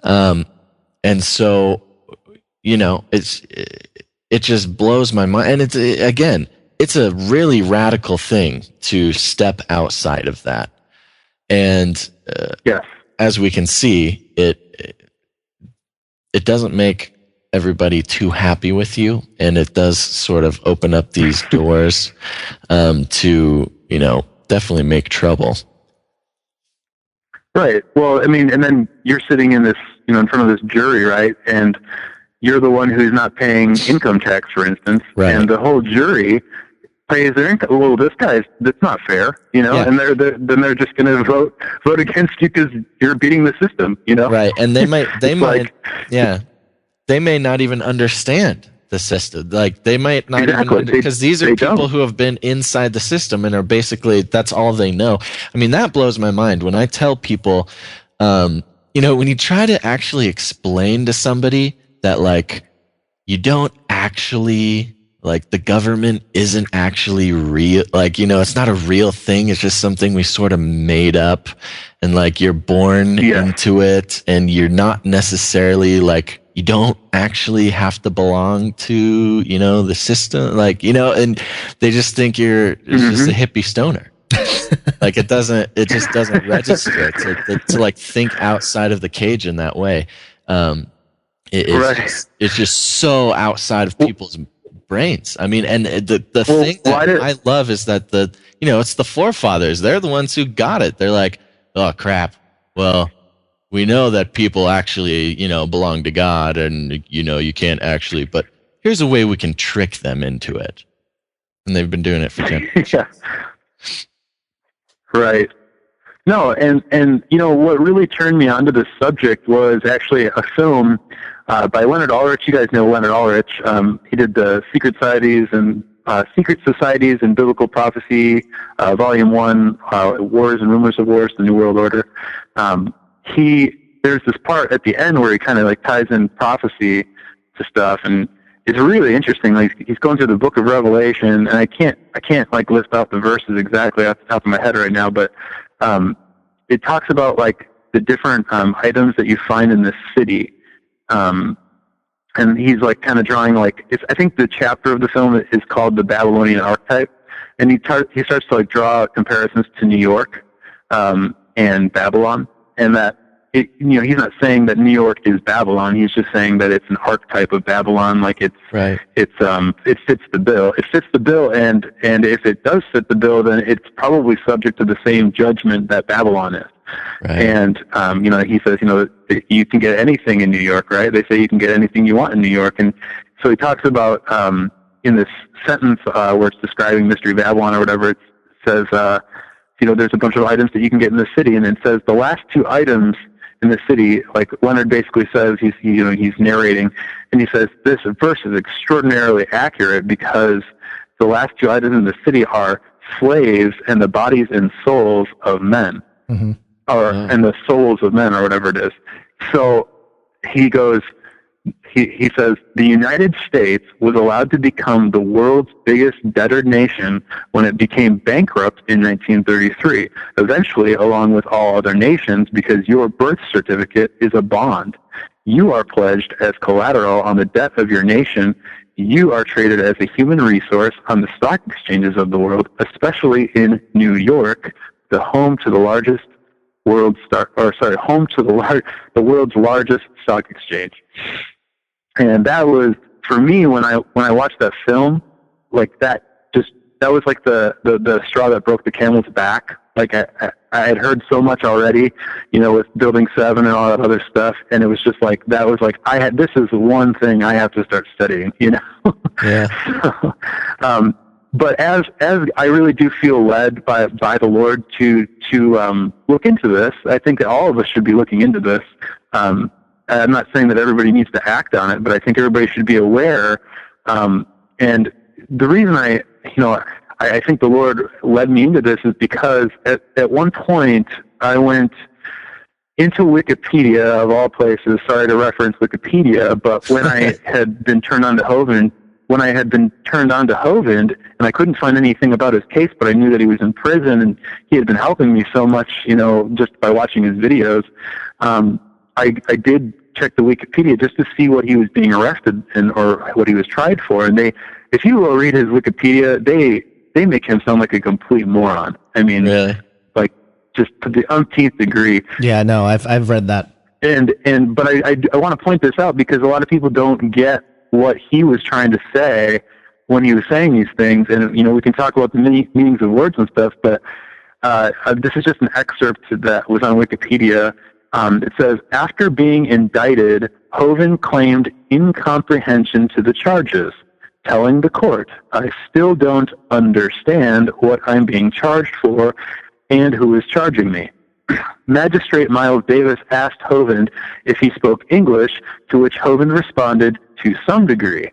And so, it just blows my mind. And it's a really radical thing to step outside of that. And, as we can see, it doesn't make everybody too happy with you, and it does sort of open up these doors to definitely make trouble. Right. Well, I mean, and then you're sitting in this, in front of this jury, right? And you're the one who's not paying income tax, for instance, right. And the whole jury pays their income. Well, that's not fair, and they're just going to vote against you because you're beating the system, Right. And they may not even understand the system. Like they might not even, because these are people who have been inside the system and are basically, that's all they know. I mean, that blows my mind when I tell people, when you try to actually explain to somebody that like, you don't actually, like the government isn't actually real. Like, it's not a real thing. It's just something we sort of made up and like you're born into it and you're not necessarily like, you don't actually have to belong to, the system, like, and they just think you're just a hippie stoner. Like it just doesn't register to like think outside of the cage in that way. It's just so outside of people's brains. I mean, and the thing that I love is that it's the forefathers. They're the ones who got it. They're like, oh crap. Well, we know that people actually, belong to God and, you can't actually, but here's a way we can trick them into it. And they've been doing it for generations. Yeah. Right. No, and what really turned me onto this subject was actually a film by Leonard Ulrich. You guys know Leonard Ulrich. He did the Secret Societies and Biblical Prophecy, Volume 1, Wars and Rumors of Wars, The New World Order. There's this part at the end where he kind of like ties in prophecy to stuff, and it's really interesting. Like he's going through the book of Revelation, and I can't like list out the verses exactly off the top of my head right now, but it talks about like the different items that you find in this city, and he's like kind of drawing like I think the chapter of the film is called the Babylonian Archetype, and he starts to like draw comparisons to New York and Babylon, and that he's not saying that New York is Babylon. He's just saying that it's an archetype of Babylon. Like it fits the bill. It fits the bill, and if it does fit the bill, then it's probably subject to the same judgment that Babylon is. Right. And he says, you can get anything in New York, right? They say you can get anything you want in New York, and so he talks about in this sentence where it's describing Mystery Babylon or whatever. It says, there's a bunch of items that you can get in the city, and it says the last two items in the city, like Leonard basically says, he's narrating, and he says this verse is extraordinarily accurate because the last two items in the city are slaves and the bodies and souls of men, and the souls of men, or whatever it is. So he goes. He says the United States was allowed to become the world's biggest debtor nation when it became bankrupt in 1933, eventually along with all other nations, because your birth certificate is a bond. You are pledged as collateral on the debt of your nation. You are traded as a human resource on the stock exchanges of the world, especially in New York, the home to the world's largest stock exchange. And that was, for me, when I watched that film, like that was like the straw that broke the camel's back. Like I had heard so much already, with Building 7 and all that other stuff, and it was just like, that was like, this is one thing I have to start studying, Yeah. But as I really do feel led by the Lord to look into this, I think that all of us should be looking into this. I'm not saying that everybody needs to act on it, but I think everybody should be aware. And the reason I think the Lord led me into this is because at one point I went into Wikipedia, of all places. Sorry to reference Wikipedia, but when I had been turned on to Hovind, and I couldn't find anything about his case, but I knew that he was in prison and he had been helping me so much, just by watching his videos. I did check the Wikipedia just to see what he was being arrested or what he was tried for. And if you will read his Wikipedia, they make him sound like a complete moron. I mean, really? Like just to the umpteenth degree. Yeah, no, I've read that. But I want to point this out because a lot of people don't get what he was trying to say when he was saying these things. And, we can talk about the meanings of words and stuff, but this is just an excerpt that was on Wikipedia. It says, after being indicted, Hovind claimed incomprehension to the charges, telling the court, I still don't understand what I'm being charged for and who is charging me. Magistrate Miles Davis asked Hovind if he spoke English, to which Hovind responded, to some degree.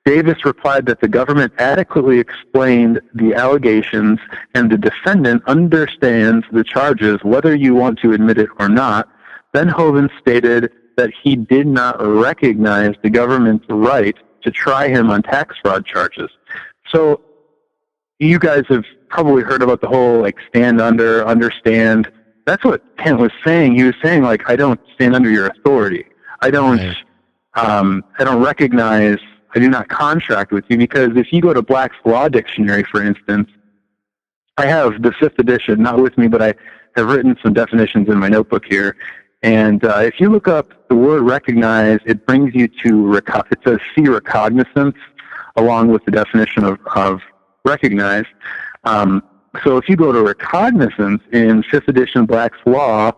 Davis replied that the government adequately explained the allegations and the defendant understands the charges whether you want to admit it or not. Then Hovind stated that he did not recognize the government's right to try him on tax fraud charges. So you guys have probably heard about the whole stand under, understand. That's what Kent was saying. He was saying I don't stand under your authority. I don't recognize. I do not contract with you, because if you go to Black's Law Dictionary, for instance, I have the 5th edition, not with me, but I have written some definitions in my notebook here. And if you look up the word recognize, it brings you to, it says see recognizance along with the definition of recognize. So if you go to recognizance in 5th edition Black's Law,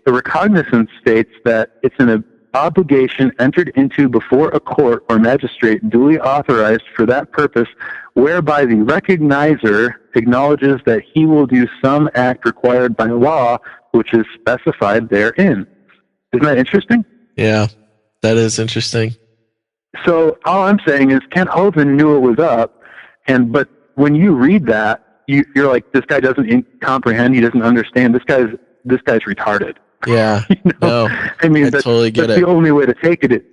recognizance states that it's an obligation entered into before a court or magistrate duly authorized for that purpose, whereby the recognizer acknowledges that he will do some act required by law which is specified therein. Isn't that interesting? Yeah, that is interesting. So all I'm saying is Kent Hovind knew it was up, but when you read that, you're like, this guy doesn't comprehend, he doesn't understand, this guy's retarded. Yeah, no, I mean, that's totally get that's it. The only way to take it.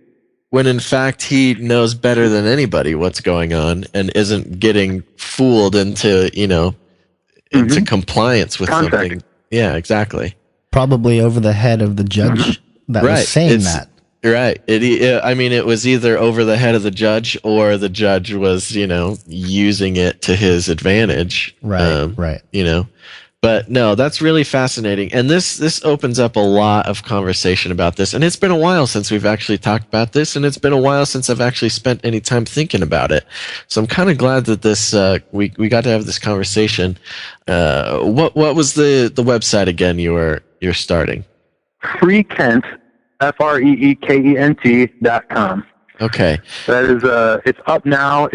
When in fact he knows better than anybody what's going on and isn't getting fooled into, into compliance with something. Yeah, exactly. Probably over the head of the judge that was saying that. Right. It was either over the head of the judge or the judge was, using it to his advantage. Right. Right. But no, that's really fascinating. And this opens up a lot of conversation about this. And it's been a while since we've actually talked about this, and it's been a while since I've actually spent any time thinking about it. So I'm kind of glad that this we got to have this conversation. What was the website again you're starting? Freekent, FREEKENT.com. Okay. That is it's up now.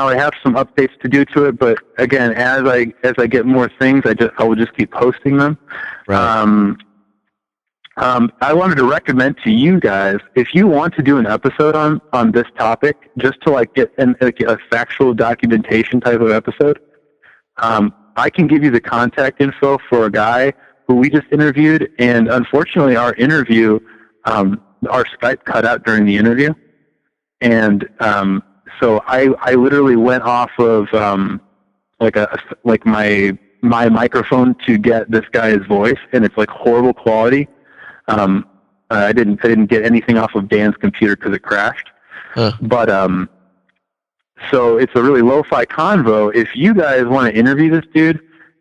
I have some updates to do to it, but again, as I get more things, I will just keep posting them. Right. I wanted to recommend to you guys, if you want to do an episode on this topic, just to like get a factual documentation type of episode, I can give you the contact info for a guy who we just interviewed, and unfortunately our interview, our Skype cut out during the interview. And so I literally went off of my microphone to get this guy's voice, and it's like horrible quality. I didn't get anything off of Dan's computer because it crashed. Huh. But so it's a really lo-fi convo. If you guys want to interview this dude,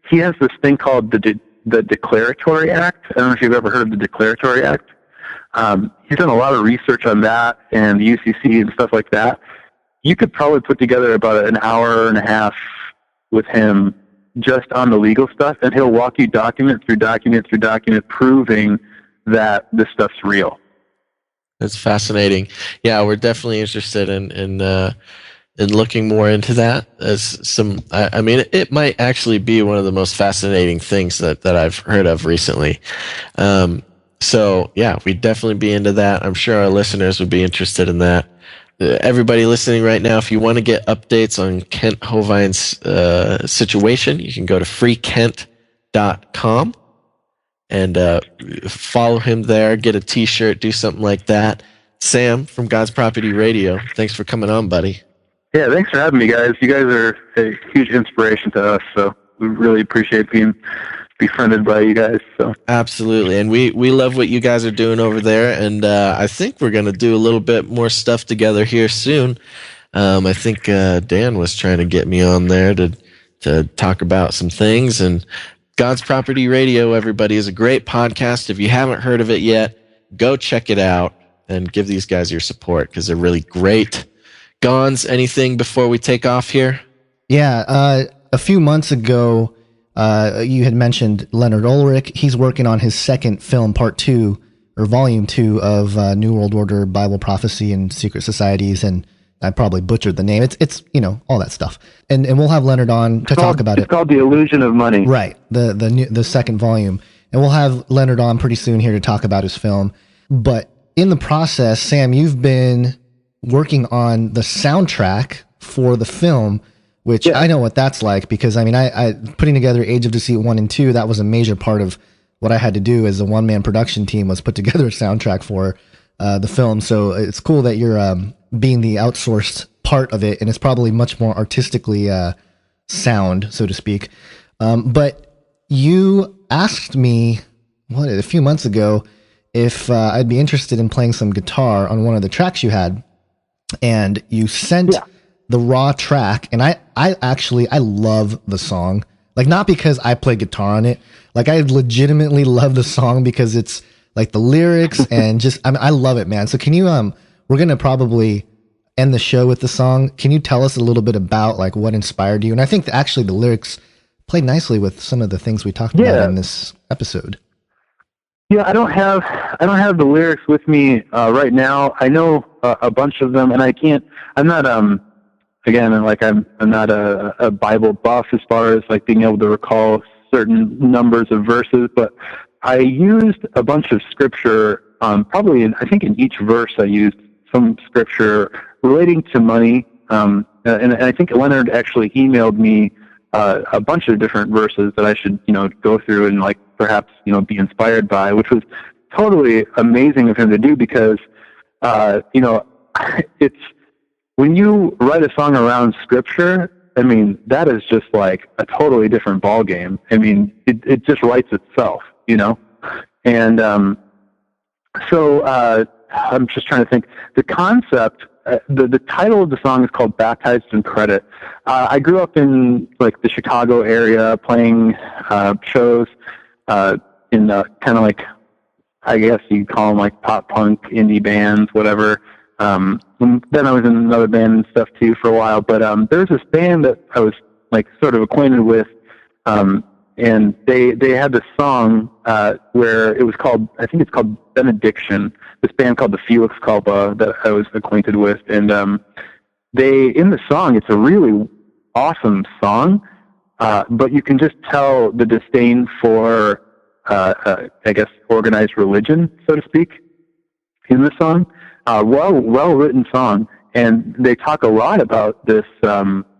he has this thing called the Declaratory Act. I don't know if you've ever heard of the Declaratory Act. He's done a lot of research on that and the UCC and stuff like that. You could probably put together about an hour and a half with him just on the legal stuff, and he'll walk you document through document through document, proving that this stuff's real. That's fascinating. Yeah, we're definitely interested in looking more into that. I mean, it might actually be one of the most fascinating things that I've heard of recently. So yeah, we'd definitely be into that. I'm sure our listeners would be interested in that. Everybody listening right now, if you want to get updates on Kent Hovine's situation, you can go to freekent.com and follow him there, get a t-shirt, do something like that. Sam from God's Property Radio, thanks for coming on, buddy. Yeah, thanks for having me, guys. You guys are a huge inspiration to us, so we really appreciate being befriended by you guys. So absolutely, and we love what you guys are doing over there, and I think we're going to do a little bit more stuff together here soon. I think Dan was trying to get me on there to talk about some things. And God's Property Radio, everybody, is a great podcast. If you haven't heard of it yet, go check it out and give these guys your support because they're really great. Gonz, anything before we take off here? Yeah, a few months ago, you had mentioned Leonard Ulrich. He's working on his second film, part 2 or volume 2 of New World Order, Bible Prophecy, and Secret Societies. And I probably butchered the name. It's all that stuff. And we'll have Leonard on to talk about it. It's called The Illusion of Money. Right. The second volume. And we'll have Leonard on pretty soon here to talk about his film. But in the process, Sam, you've been working on the soundtrack for the film, which I know what that's like, because I putting together Age of Deceit 1 and 2, that was a major part of what I had to do as a one-man production team, was put together a soundtrack for the film. So it's cool that you're being the outsourced part of it, and it's probably much more artistically sound, so to speak. But you asked me, a few months ago, if I'd be interested in playing some guitar on one of the tracks you had, and you sent the raw track, and I love the song. Like, not because I play guitar on it. Like, I legitimately love the song because it's like the lyrics and just, I love it, man. So can you, we're going to probably end the show with the song. Can you tell us a little bit about like what inspired you? And I think that actually the lyrics play nicely with some of the things we talked about in this episode. Yeah, I don't have the lyrics with me right now. I know a bunch of them, and I'm not a Bible buff as far as like being able to recall certain numbers of verses, but I used a bunch of scripture. I think in each verse I used some scripture relating to money, and I think Leonard actually emailed me a bunch of different verses that I should go through and like perhaps be inspired by, which was totally amazing of him to do, because it's when you write a song around scripture, I mean, that is just like a totally different ball game. I mean, it just writes itself, and so I'm just trying to think. The concept, the title of the song is called "Baptized in Credit." I grew up in like the Chicago area, playing shows in the kind of like, I guess you'd call them like pop punk indie bands, whatever. Then I was in another band and stuff too for a while. But there was this band that I was like sort of acquainted with, and they had this song where it was called, I think it's called Benediction. This band called the Felix Culpa that I was acquainted with, and they, in the song, it's a really awesome song, but you can just tell the disdain for, I guess, organized religion, so to speak, in the song. Well written song, and they talk a lot about this,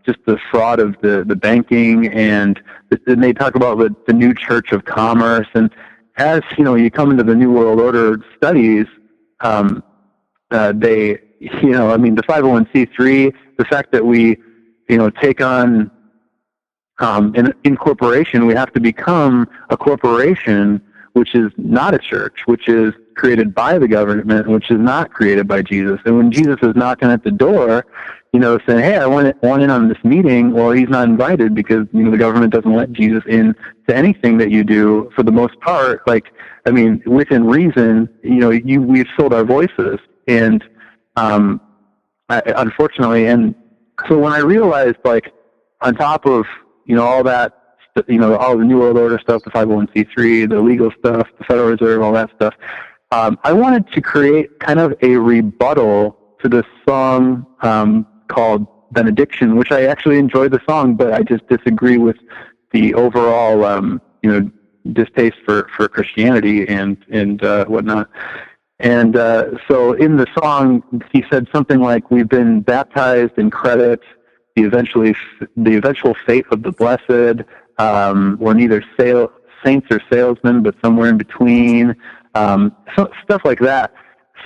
just the fraud of the banking, and they talk about the new Church of Commerce. And as you come into the New World Order studies, they, the 501c3, the fact that we, take on an incorporation, we have to become a corporation, which is not a church, which is created by the government, which is not created by Jesus. And when Jesus is knocking at the door, saying, "Hey, I want in on this meeting," well, he's not invited because the government doesn't let Jesus in to anything that you do for the most part. Like, I mean, within reason, we've sold our voices, and unfortunately, and so when I realized, like, on top of all that, all the New World Order stuff, the 501c3, the legal stuff, the Federal Reserve, all that stuff, I wanted to create kind of a rebuttal to this song called Benediction, which I actually enjoy the song, but I just disagree with the overall, distaste for Christianity and whatnot. And so in the song, he said something like, "We've been baptized in credit, the eventual fate of the blessed. We're neither saints or salesmen, but somewhere in between." Stuff like that.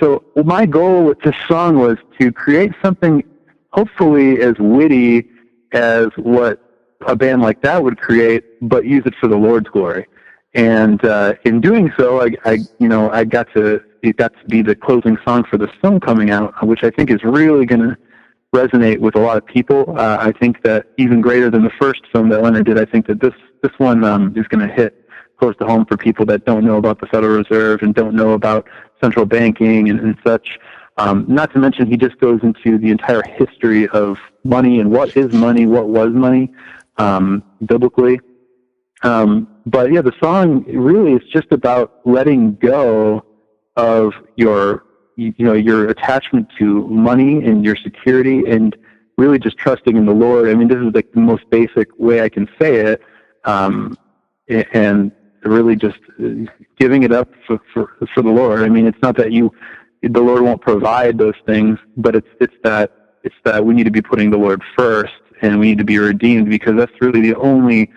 So my goal with this song was to create something hopefully as witty as what a band like that would create, but use it for the Lord's glory. And in doing so, it got to be the closing song for the film coming out, which I think is really going to resonate with a lot of people. I think that even greater than the first film that Leonard did, I think that this one is going to hit close to home for people that don't know about the Federal Reserve and don't know about central banking and such. Not to mention, he just goes into the entire history of money and what is money, what was money, biblically. But yeah, the song really is just about letting go of your attachment to money and your security, and really just trusting in the Lord. I mean, this is like the most basic way I can say it, and really just giving it up for the Lord. I mean, it's not that the Lord won't provide those things, but it's that we need to be putting the Lord first, and we need to be redeemed, because that's really the only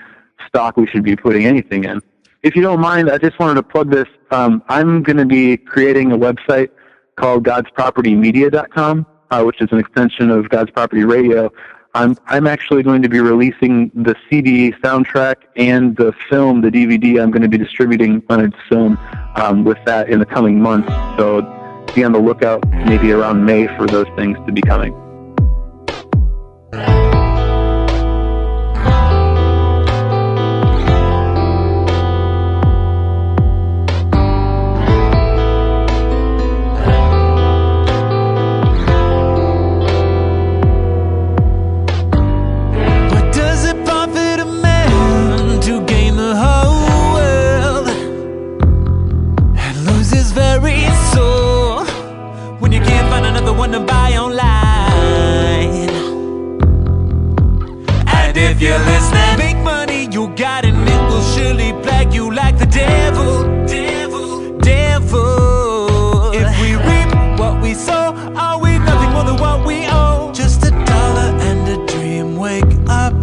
stock we should be putting anything in. If you don't mind, I just wanted to plug this. I'm going to be creating a website called godspropertymedia.com, which is an extension of God's Property Radio. I'm actually going to be releasing the CD soundtrack and the film, the DVD. I'm going to be distributing Leonard's film with that in the coming months. So be on the lookout maybe around May for those things to be coming. To buy online. And if you're listening, make money you got, and it will surely plague you like the devil. If we reap what we sow, are we nothing more than what we owe? Just $1 and a dream. Wake up.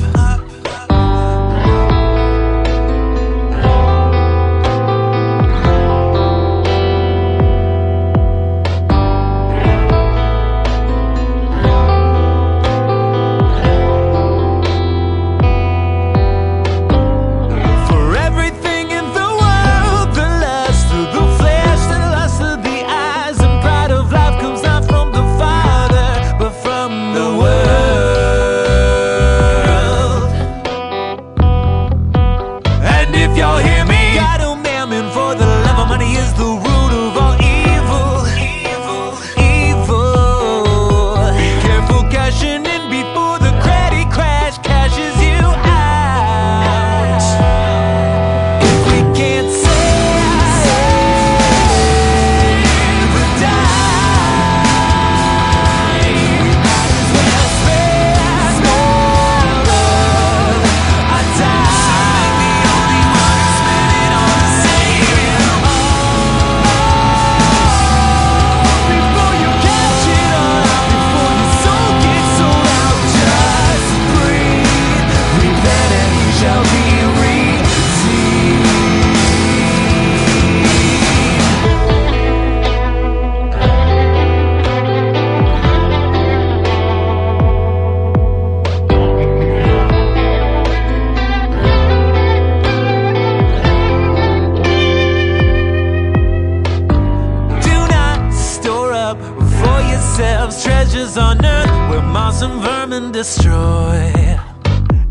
loves treasures on earth where moss and vermin destroy.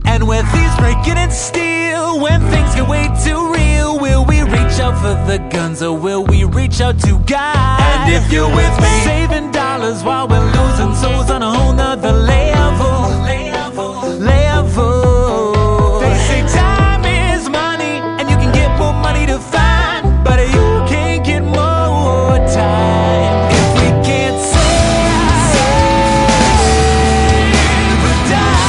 And where thieves break in and steal, when things get way too real, will we reach out for the guns or will we reach out to God? And if you're with me, saving dollars while we're losing souls on a whole nother level. They say time is money and you can get more money to find, but you can't get more time. If we can't save or die,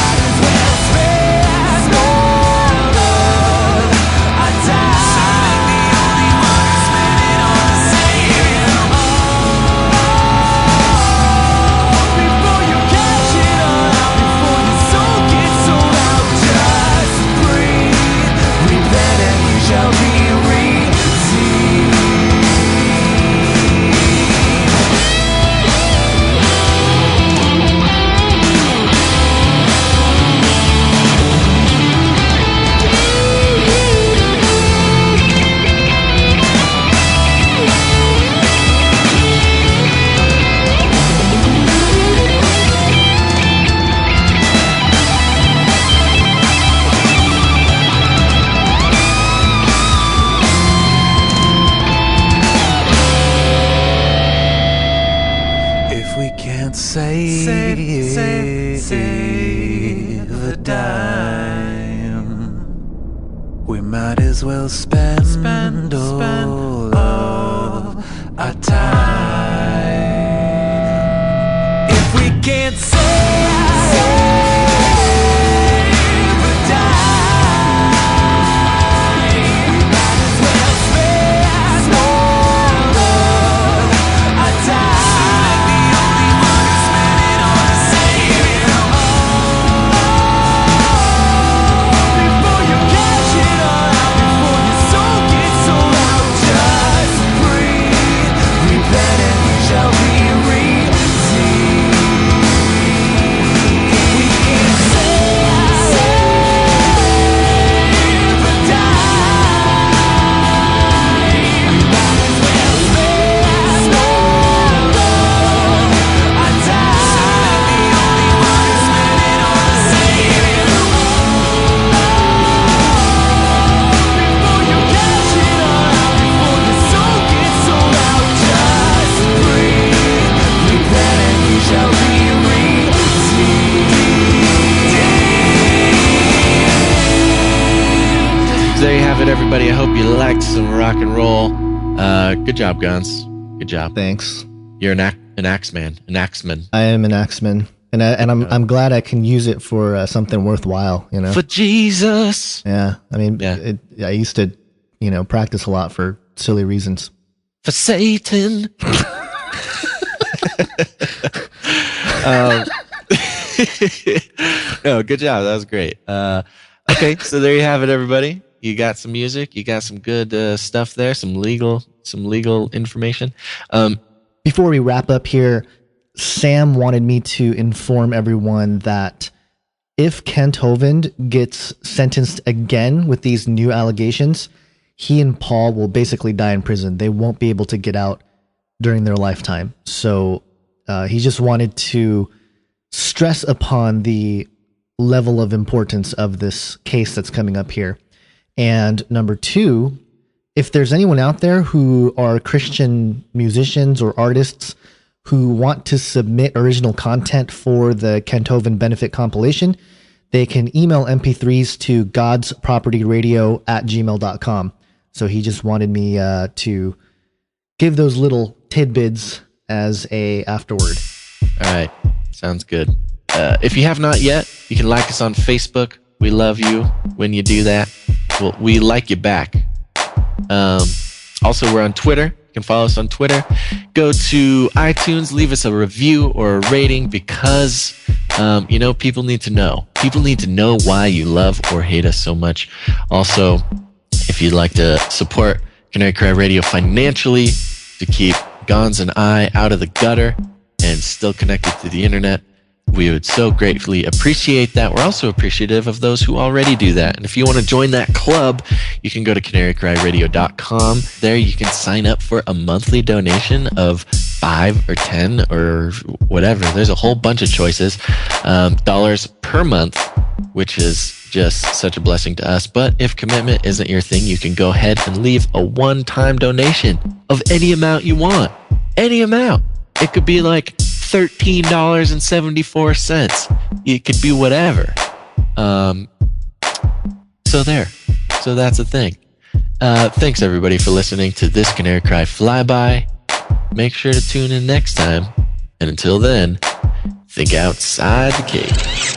might as well spend all of our time. The only one who's spending on the same. Before you catch it all out, before your soul gets sold out, just breathe, repent, and you shall be redeemed. If we can't save a dime, we might as well spend all of our time. If we can't save a dime, we might as well spend all of our time. The only one who's spending on the same. Before you catch it all out, before your soul gets sold out, just breathe, repent, and you shall be redeemed. We can't save or die. We might as well spend all of our time. The only one who's spending on the same. Before you catch it all out, before your soul gets sold out, just breathe, repent, and you shall be redeemed. There you have it, everybody. I hope you liked some rock and roll. Good job, Gonz. Good job. Thanks. You're an axeman. An axeman. I am an axeman, and I'm glad I can use it for something worthwhile. You know. For Jesus. Yeah. I mean, Yeah. I used to, practice a lot for silly reasons. For Satan. No, good job. That was great. Okay, so there you have it, everybody. You got some music. You got some good stuff there. Some legal information. Before we wrap up here, Sam wanted me to inform everyone that if Kent Hovind gets sentenced again with these new allegations, he and Paul will basically die in prison. They won't be able to get out during their lifetime. So he just wanted to stress upon the level of importance of this case that's coming up here. And number two, if there's anyone out there who are Christian musicians or artists who want to submit original content for the Kent Hovind benefit compilation, they can email MP3s to godspropertyradio@gmail.com. So he just wanted me to give those little tidbits as a afterward. All right. Sounds good. If you have not yet, you can like us on Facebook. We love you when you do that. Well, we like you back. Also, we're on Twitter. You can follow us on Twitter. Go to iTunes, leave us a review or a rating because, people need to know. People need to know why you love or hate us so much. Also, if you'd like to support Canary Cry Radio financially to keep Gonz and I out of the gutter and still connected to the internet, We would so gratefully appreciate that. We're also appreciative of those who already do that. And if you want to join that club, you can go to canarycryradio.com. There you can sign up for a monthly donation of $5 or $10 or whatever. There's a whole bunch of choices. Dollars per month, which is just such a blessing to us. But if commitment isn't your thing, you can go ahead and leave a one-time donation of any amount you want. Any amount. It could be like $13.74. It could be whatever. So there. So that's the thing. Thanks everybody for listening to this Canary Cry Flyby. Make sure to tune in next time. And until then, think outside the cage.